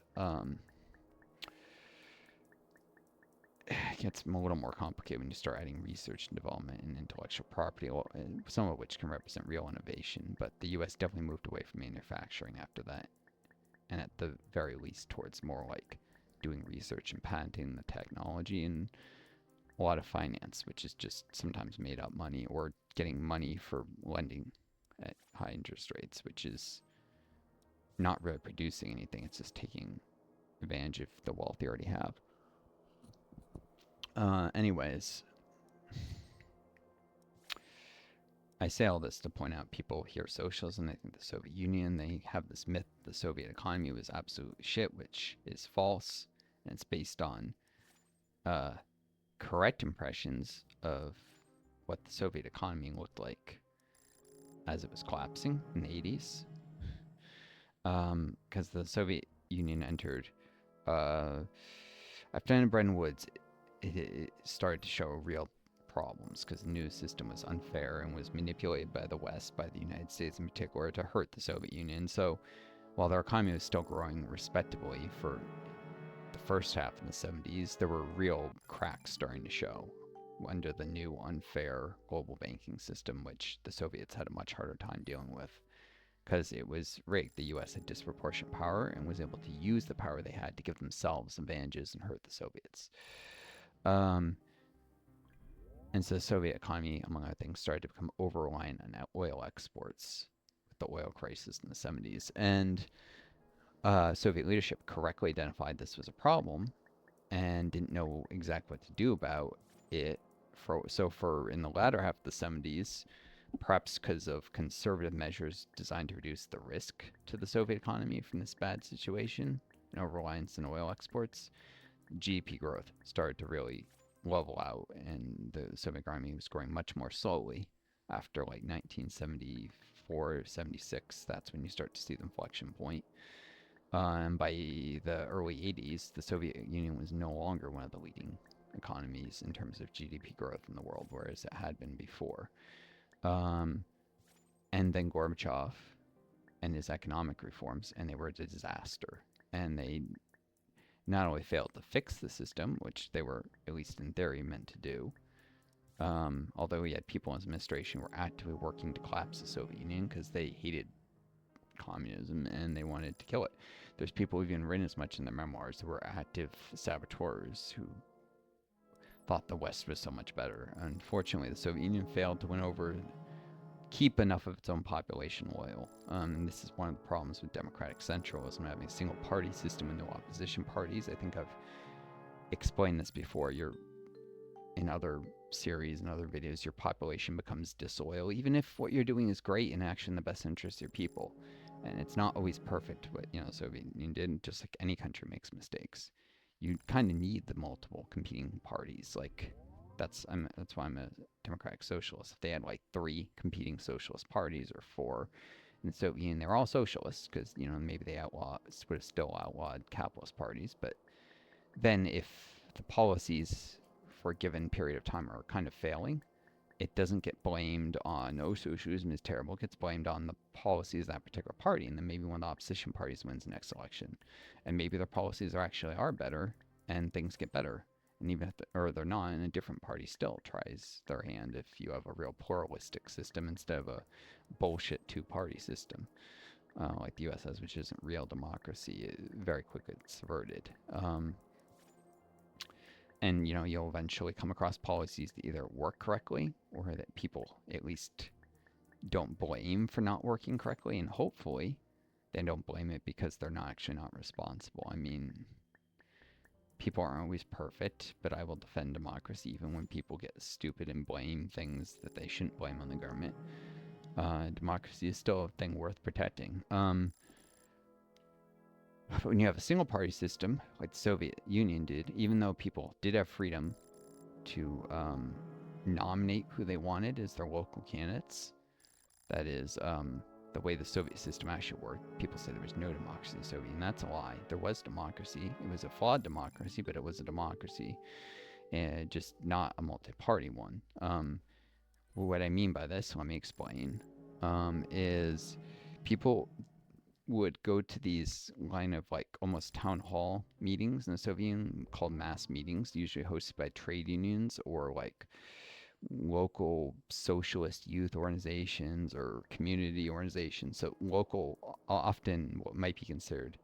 It gets a little more complicated when you start adding research and development and intellectual property, some of which can represent real innovation. But the U.S. definitely moved away from manufacturing after that, and at the very least towards more doing research and patenting the technology, and a lot of finance, which is just sometimes made up money or getting money for lending at high interest rates, which is not really producing anything. It's just taking advantage of the wealth they already have. Anyways, I say all this to point out people hear socialism, they think the Soviet Union, they have this myth the Soviet economy was absolutely shit, which is false, and it's based on correct impressions of what the Soviet economy looked like as it was collapsing in the 80s. Because the Soviet Union entered, after Bretton Woods, it started to show real problems because the new system was unfair and was manipulated by the West, by the United States in particular, to hurt the Soviet Union. So while their economy was still growing respectably for the first half of the 70s, there were real cracks starting to show under the new unfair global banking system, which the Soviets had a much harder time dealing with because it was rigged. The US had disproportionate power and was able to use the power they had to give themselves advantages and hurt the Soviets. And so the Soviet economy, among other things, started to become over-reliant on oil exports with the oil crisis in the 70s. And Soviet leadership correctly identified this was a problem and didn't know exactly what to do about it. For in the latter half of the 70s, perhaps because of conservative measures designed to reduce the risk to the Soviet economy from this bad situation, reliance on oil exports, GDP growth started to really level out, and the Soviet economy was growing much more slowly after like 1974, 76. That's when you start to see the inflection point. And by the early 80s, the Soviet Union was no longer one of the leading economies in terms of GDP growth in the world, whereas it had been before. Um, and then Gorbachev and his economic reforms, and they were a disaster. And they not only failed to fix the system, which they were, at least in theory, meant to do, although he had people in his administration who were actively working to collapse the Soviet Union because they hated communism and they wanted to kill it. There's people who've even written as much in their memoirs who were active saboteurs who thought the West was so much better. Unfortunately, the Soviet Union failed to win over, keep enough of its own population loyal. And this is one of the problems with democratic centralism, having a single party system with no opposition parties. I think I've explained this before. In other series and other videos, your population becomes disloyal, even if what you're doing is great and actually in the best interest of your people. And it's not always perfect, but the Soviet Union didn't. Just like any country makes mistakes, you kind of need the multiple competing parties. Like that's why I'm a democratic socialist. If they had like 3 competing socialist parties or 4 in the Soviet Union, they're all socialists because maybe they would have still outlawed capitalist parties. But then if the policies for a given period of time are kind of failing, it doesn't get blamed on, oh, socialism is terrible. It gets blamed on the policies of that particular party. And then maybe one of the opposition parties wins the next election. And maybe their policies are better and things get better. And even if or they're not, and a different party still tries their hand if you have a real pluralistic system instead of a bullshit 2-party system like the US has, which isn't real democracy. It very quickly it's subverted. And you'll eventually come across policies that either work correctly or that people at least don't blame for not working correctly, and hopefully they don't blame it because they're not responsible. I mean, people aren't always perfect, but I will defend democracy even when people get stupid and blame things that they shouldn't blame on the government. Democracy is still a thing worth protecting. When you have a single party system like the Soviet Union did, even though people did have freedom to nominate who they wanted as their local candidates, that is the way the Soviet system actually worked. People say there was no democracy in the Soviet Union. That's a lie. There was democracy. It was a flawed democracy, but it was a democracy, and just not a multi-party one. What I mean by this, let me explain, is people would go to these line of like almost town hall meetings in the Soviet Union called mass meetings, usually hosted by trade unions or like local socialist youth organizations or community organizations. So local, often what might be considered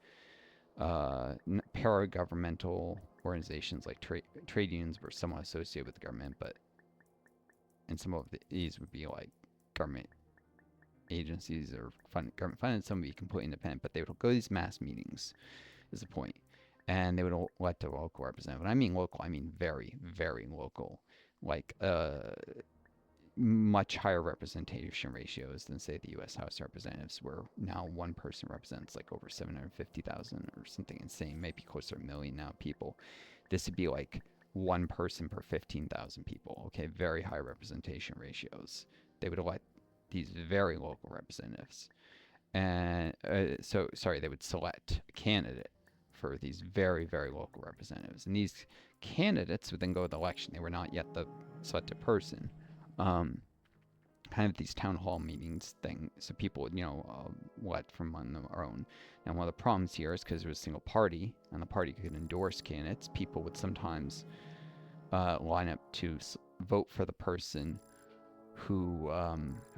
para-governmental organizations like trade unions were somewhat associated with the government, but and some of these would be like government agencies or government funded. Some would be completely independent, but they would go to these mass meetings is the point, and they would elect a local representative. When I mean local, I mean very, very local, like much higher representation ratios than say the U.S. House of Representatives, where now one person represents like over 750,000 or something insane, maybe closer to 1,000,000 now people. This would be like one person per 15,000 people. Okay, very high representation ratios. They would elect these very local representatives. And they would select a candidate for these very, very local representatives. And these candidates would then go to the election. They were not yet the selected person. Kind of these town hall meetings thing. So people would, elect from on their own. And one of the problems here is because there was a single party and the party could endorse candidates, people would sometimes line up to vote for the person who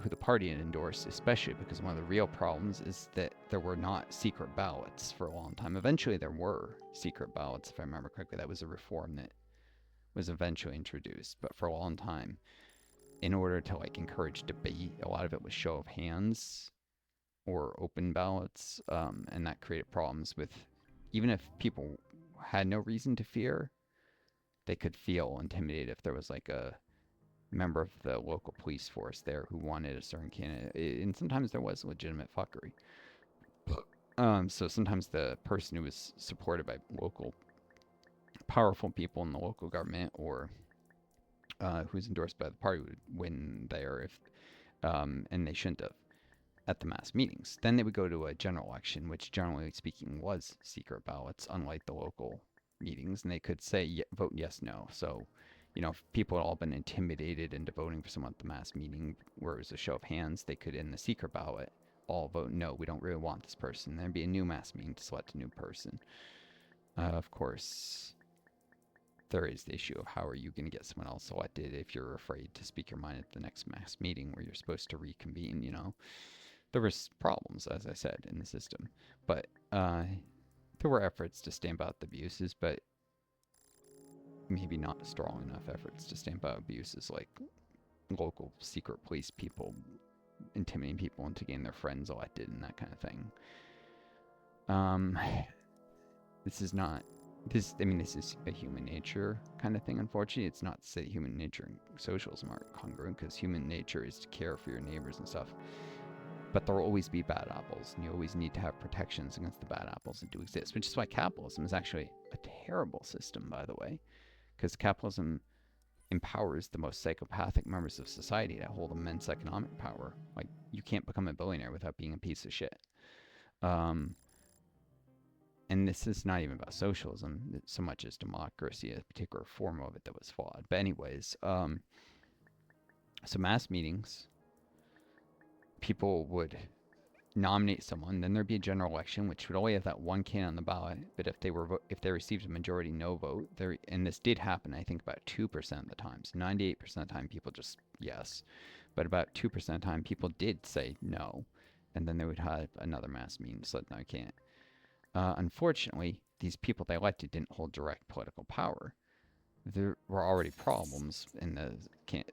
the party had endorsed, especially because one of the real problems is that there were not secret ballots for a long time. Eventually there were secret ballots, if I remember correctly. That was a reform that was eventually introduced, but for a long time, in order to like encourage debate, a lot of it was show of hands or open ballots, and that created problems with, even if people had no reason to fear, they could feel intimidated if there was like a member of the local police force there who wanted a certain candidate, and sometimes there was legitimate fuckery. So sometimes the person who was supported by local powerful people in the local government or who's endorsed by the party would win there if and they shouldn't have at the mass meetings. Then they would go to a general election, which generally speaking was secret ballots, unlike the local meetings, and they could say vote yes, no. So, if people had all been intimidated into voting for someone at the mass meeting where it was a show of hands, they could, in the secret ballot, all vote no, we don't really want this person. There'd be a new mass meeting to select a new person. Of course, there is the issue of how are you going to get someone else elected if you're afraid to speak your mind at the next mass meeting where you're supposed to reconvene. There was problems, as I said, in the system, but there were efforts to stamp out the abuses, but maybe not strong enough efforts to stamp out abuses like local secret police people intimidating people into getting their friends elected and that kind of thing. This is not this. I mean, this is a human nature kind of thing. Unfortunately, it's not to say human nature and socialism are congruent, because human nature is to care for your neighbors and stuff. But there will always be bad apples, and you always need to have protections against the bad apples that do exist, which is why capitalism is actually a terrible system, by the way, because capitalism empowers the most psychopathic members of society to hold immense economic power. Like, you can't become a billionaire without being a piece of shit. And this is not even about socialism so much as democracy, a particular form of it that was flawed. But anyways, so mass meetings, people would nominate someone, then there'd be a general election, which would only have that one candidate on the ballot. But if they received a majority no vote, and this did happen, I think about 2% of the times. 98% of the time, people just yes, but about 2% of the time, people did say no, and then they would have another mass meeting. So no, I can't. Unfortunately, these people they elected didn't hold direct political power. There were already problems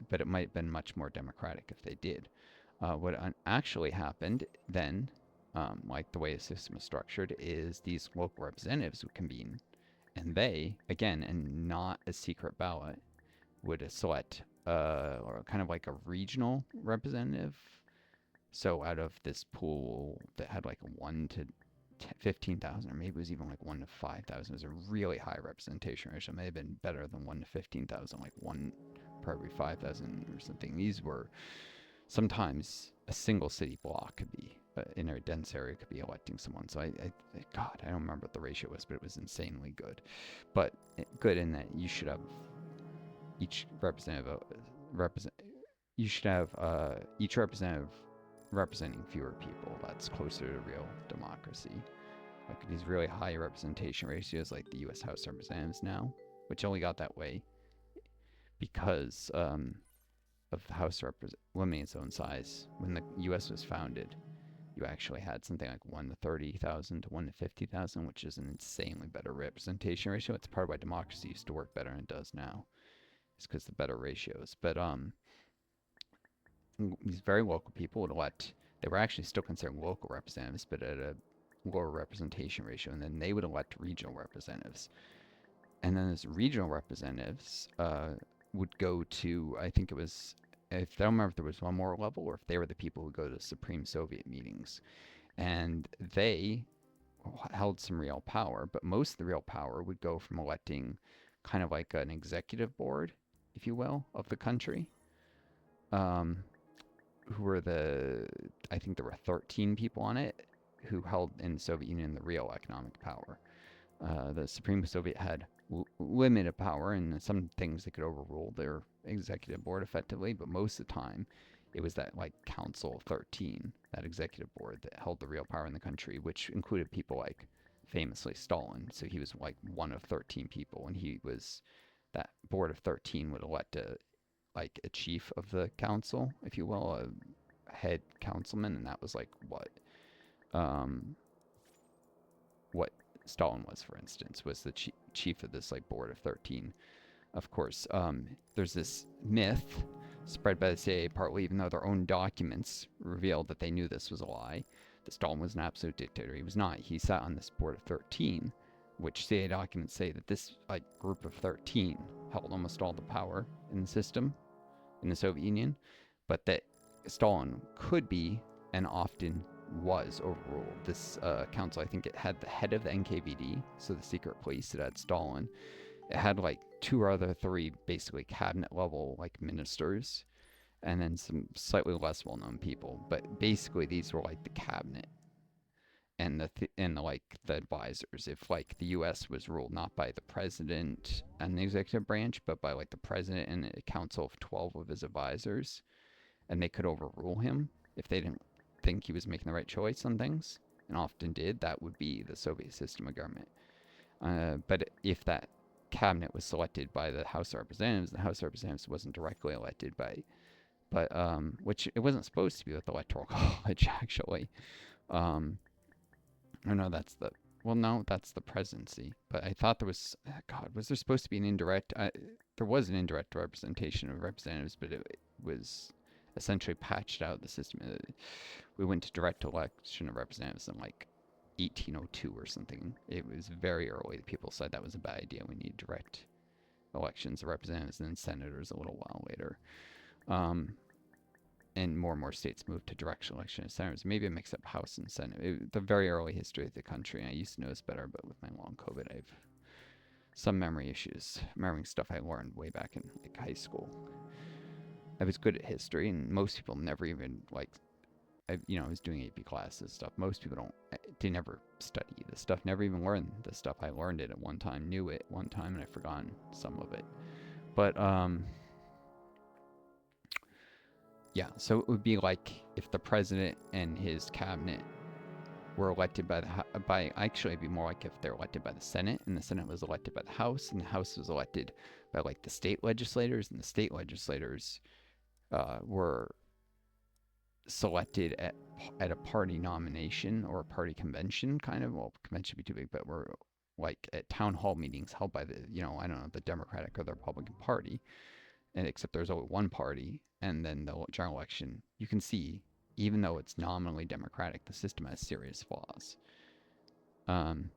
but it might have been much more democratic if they did. What actually happened then, like the way the system is structured, is these local representatives would convene, and they, again, and not a secret ballot, would select or kind of like a regional representative. So out of this pool that had like a 1 to 15,000, or maybe it was even like 1 to 5,000. It was a really high representation ratio. It may have been better than 1 to 15,000, like 1 per every 5,000 or something. These were sometimes a single city block could be, in a dense area, could be electing someone. So God, I don't remember what the ratio was, but it was insanely good. But good in that you should have each representative you should have each representative representing fewer people. That's closer to real democracy. Like these really high representation ratios, like the U.S. House of Representatives now, which only got that way because of the House limiting its own size. When the U.S. was founded, you actually had something like 1 to 30,000 to 1 to 50,000, which is an insanely better representation ratio. It's part of why democracy used to work better than it does now. It's because the better ratios. But these very local people would elect. They were actually still considered local representatives, but at a lower representation ratio, and then they would elect regional representatives. And then those regional representatives would go to, I think it was, I don't remember if there was one more level or if they were the people who go to Supreme Soviet meetings. And they held some real power, but most of the real power would go from electing kind of like an executive board, if you will, of the country. Who were I think there were 13 people on it who held in the Soviet Union the real economic power. The Supreme Soviet had limited power, and some things they could overrule their executive board effectively, but most of the time it was that like Council of 13, that executive board that held the real power in the country, which included people like famously Stalin. So he was like one of 13 people, and that board of 13 would elect a chief of the council, if you will, a head councilman, and that was like what Stalin was, for instance, was the chief of this like board of 13. Of course, there's this myth spread by the CIA, partly even though their own documents revealed that they knew this was a lie, that Stalin was an absolute dictator. He was not. He sat on this board of 13, which CIA documents say that this like group of 13 held almost all the power in the system in the Soviet Union, but that Stalin could be and often was overruled. This council, I think it had the head of the NKVD, so the secret police. It had Stalin. It had like two or other three basically cabinet level like ministers, and then some slightly less well known people. But basically, these were like the cabinet and the like the advisors. If like the U.S. was ruled not by the president and the executive branch, but by like the president and a council of 12 of his advisors, and they could overrule him if they didn't think he was making the right choice on things, and often did, that would be the Soviet system of government. But if that cabinet was selected by the House of Representatives, the House of Representatives wasn't directly elected by, but which it wasn't supposed to be with the Electoral College actually. Um, Oh no, that's the well, no, that's the presidency. But I thought there was God. Was there supposed to be an indirect? There was an indirect representation of representatives, but it was essentially patched out the system. We went to direct election of representatives in like 1802 or something. It was very early. The people said that was a bad idea. We need direct elections of representatives and then senators a little while later. Um, and more states moved to direct election of senators. Maybe I mix up House and Senate. The very early history of the country. I used to know this better, but with my long COVID, I've some memory issues. Remembering stuff I learned way back in like high school. I was good at history, and most people never even like. I was doing AP classes stuff. Most people don't. They never study this stuff. Never even learn the stuff. I learned it at one time, knew it one time, and I've forgotten some of it. But yeah, so it would be like if the president and his cabinet were elected by actually it'd be more like if they're elected by the Senate and the Senate was elected by the House and the House was elected by like the state legislators and the state legislators were selected at a party nomination or a party convention kind of. Well, convention would be too big, but we're like at town hall meetings held by the I don't know, the Democratic or the Republican Party, and except there's only one party, and then the general election, you can see, even though it's nominally democratic, the system has serious flaws. Um,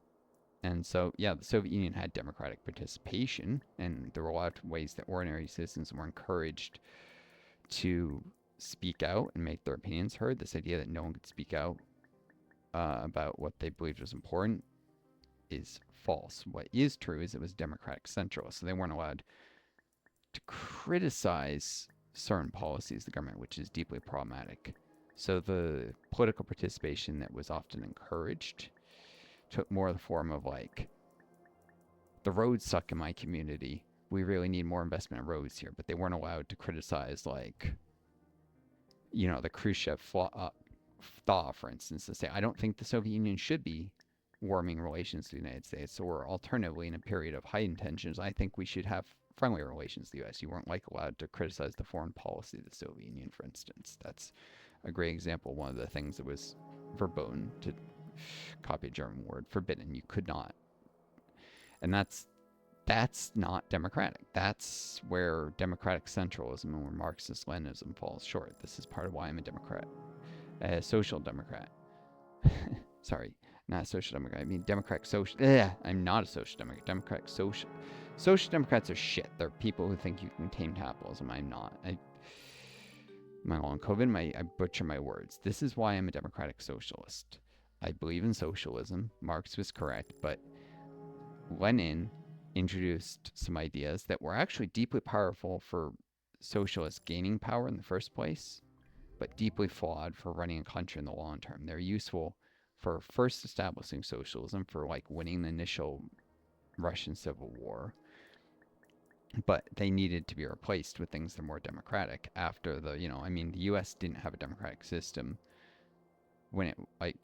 and so, yeah, the Soviet Union had democratic participation, and there were a lot of ways that ordinary citizens were encouraged to speak out and make their opinions heard. This idea that no one could speak out about what they believed was important is false. What is true is it was democratic centralist, so they weren't allowed to criticize certain policies of the government, which is deeply problematic. So the political participation that was often encouraged took more the form of like, the roads suck in my community. We really need more investment in roads here. But they weren't allowed to criticize like, the Khrushchev thaw, for instance, to say, I don't think the Soviet Union should be warming relations to the United States, or alternatively, in a period of heightened tensions, I think we should have friendlier relations to the U.S. You weren't like allowed to criticize the foreign policy of the Soviet Union, for instance. That's a great example. One of the things that was verboten, to copy a German word, forbidden. You could not, and that's not democratic. That's where democratic centralism and where Marxist Leninism falls short. This is part of why I'm a Democrat, a social democrat. Sorry, not a social democrat. I mean democratic social. I'm not a social democrat. Democratic social democrats are shit. They're people who think you can tame capitalism. I'm not. My long COVID, I butcher my words. This is why I'm a democratic socialist. I believe in socialism. Marx was correct, but Lenin introduced some ideas that were actually deeply powerful for socialists gaining power in the first place, but deeply flawed for running a country in the long term. They're useful for first establishing socialism, for like winning the initial Russian Civil War, but they needed to be replaced with things that are more democratic after the U.S. didn't have a democratic system when it like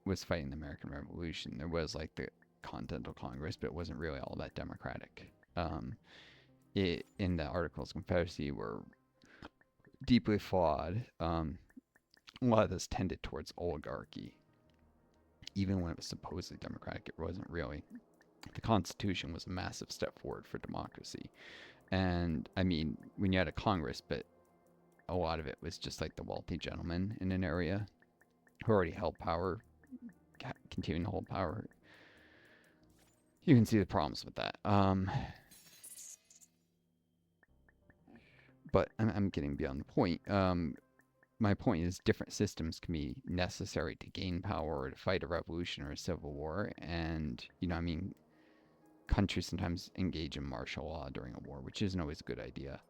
was fighting the American Revolution. There was like the Continental Congress, but it wasn't really all that democratic. In the Articles of Confederacy were deeply flawed. A lot of this tended towards oligarchy. Even when it was supposedly democratic, it wasn't really. The Constitution was a massive step forward for democracy. And I mean, when you had a Congress, but a lot of it was just like the wealthy gentlemen in an area who already held power, continuing to hold power. You can see the problems with that. But I'm getting beyond the point. My point is different systems can be necessary to gain power or to fight a revolution or a civil war. And, countries sometimes engage in martial law during a war, which isn't always a good idea.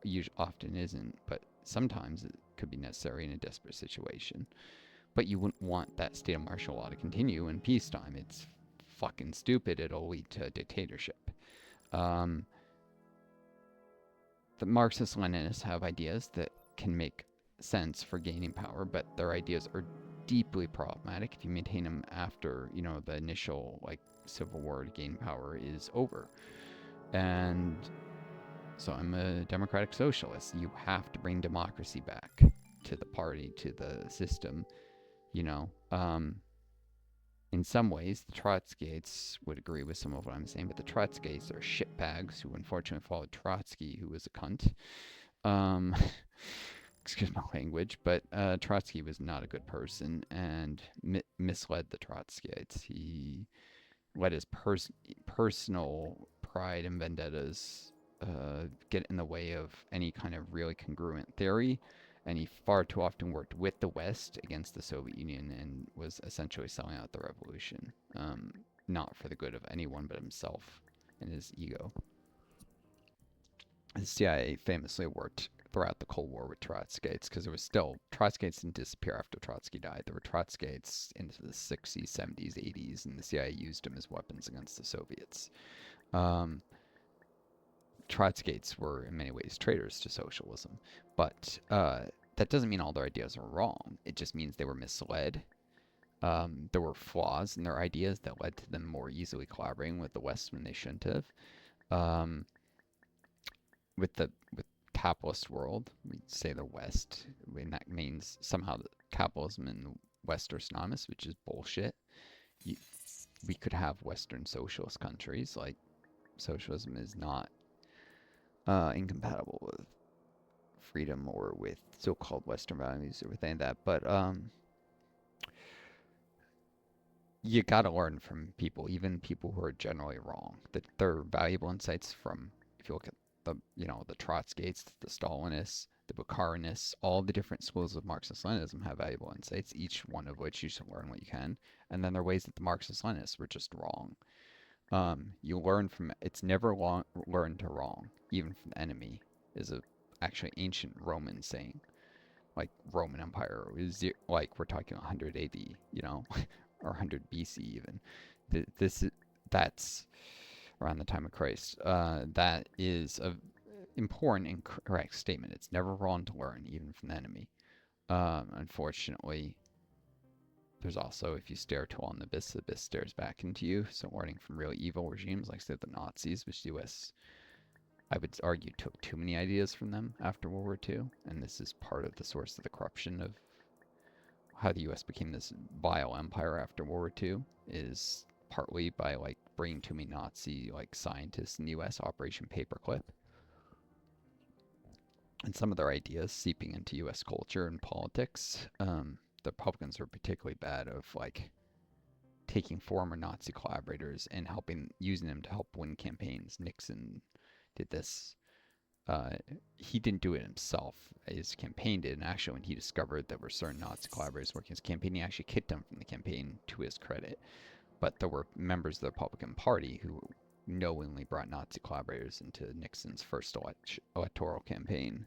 Usually, often isn't, but sometimes it could be necessary in a desperate situation. But you wouldn't want that state of martial law to continue in peacetime. It's fucking stupid. It'll lead to dictatorship. Um, the Marxist Leninists have ideas that can make sense for gaining power, but their ideas are deeply problematic if you maintain them after, the initial civil war to gain power is over. And so I'm a democratic socialist. You have to bring democracy back to the party, to the system, you know. In some ways, the Trotskyites would agree with some of what I'm saying, but the Trotskyites are shitbags who unfortunately followed Trotsky, who was a cunt. Um, excuse my language, but Trotsky was not a good person and misled the Trotskyites. He let his personal pride and vendettas get in the way of any kind of really congruent theory. And he far too often worked with the West against the Soviet Union and was essentially selling out the revolution, not for the good of anyone but himself and his ego. The CIA famously worked throughout the Cold War with Trotskyites because there was still Trotskyites didn't disappear after Trotsky died. There were Trotskyites into the 60s, 70s, 80s, and the CIA used them as weapons against the Soviets. Um, Trotskyites were in many ways traitors to socialism, but that doesn't mean all their ideas are wrong. It just means they were misled. There were flaws in their ideas that led to them more easily collaborating with the West when they shouldn't have. Um, with capitalist world, we say the West, and that means somehow that capitalism and the West are synonymous, which is bullshit. You, we could have Western socialist countries. Like socialism is not incompatible with freedom or with so-called Western values or with any of that. But you gotta learn from people, even people who are generally wrong. That they're valuable insights from. If you look at the Trotskyists, the Stalinists, the Bukharinists, all the different schools of Marxist-Leninism have valuable insights, each one of which you should learn what you can. And then there are ways that the Marxist-Leninists were just wrong. You learn from it's never learn to wrong, even from the enemy, is a actually ancient Roman saying. Like Roman Empire is like we're talking 100 AD, or 100 BC even. This that's around the time of Christ. That is a important and correct statement. It's never wrong to learn, even from the enemy. Unfortunately, there's also, if you stare too long, the abyss stares back into you. So learning from really evil regimes like, say, the Nazis, which the U.S., I would argue, took too many ideas from them after World War II. And this is part of the source of the corruption of how the U.S. became this vile empire after World War II, is partly by, bringing too many Nazi, scientists in the U.S., Operation Paperclip. And some of their ideas seeping into U.S. culture and politics. The Republicans are particularly bad of taking former Nazi collaborators and using them to help win campaigns. Nixon did this. He didn't do it himself. His campaign did, and actually, when he discovered there were certain Nazi collaborators working his campaign, he actually kicked them from the campaign, to his credit. But there were members of the Republican Party who knowingly brought Nazi collaborators into Nixon's first electoral campaign.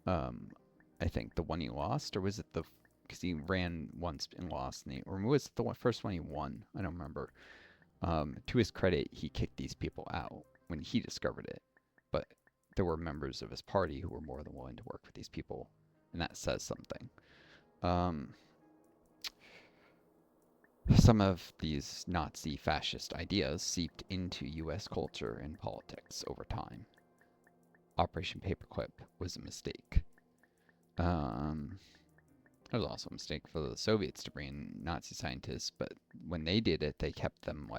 I think the one he lost, or was it because he ran once and lost, or was it the first one he won? I don't remember. To his credit, he kicked these people out when he discovered it, but there were members of his party who were more than willing to work with these people, and that says something. Some of these Nazi fascist ideas seeped into U.S. culture and politics over time. Operation Paperclip was a mistake. It was also a mistake for the Soviets to bring in Nazi scientists, but when they did it, they kept them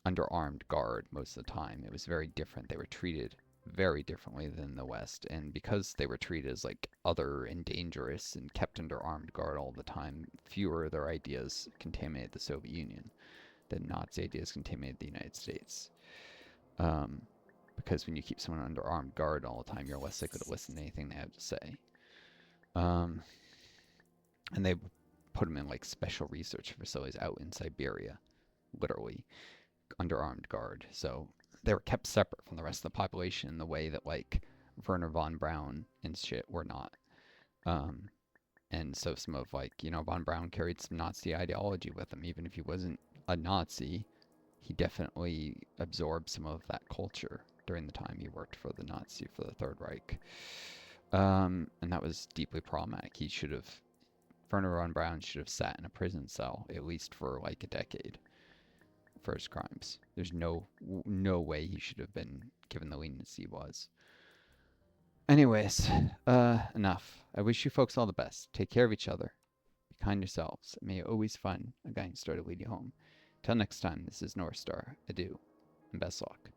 under armed guard most of the time. It was very different. They were treated very differently than the West, and because they were treated as other and dangerous and kept under armed guard all the time, fewer of their ideas contaminated the Soviet Union than Nazi ideas contaminated the United States. Because when you keep someone under armed guard all the time, you're less likely to listen to anything they have to say. And they put them in special research facilities out in Siberia, literally, under armed guard. So they were kept separate from the rest of the population in the way that like Werner von Braun and shit were not. Um, and so some of like, von Braun carried some Nazi ideology with him, even if he wasn't a Nazi. He definitely absorbed some of that culture during the time he worked for the Third Reich. And that was deeply problematic. Werner von Braun should have sat in a prison cell at least for like a decade for his crimes. There's no way he should have been given the leniency he was. Anyways, enough. I wish you folks all the best. Take care of each other. Be kind yourselves. May you always find a guiding star to lead you home. Till next time, this is Northstar. Adieu, and best luck.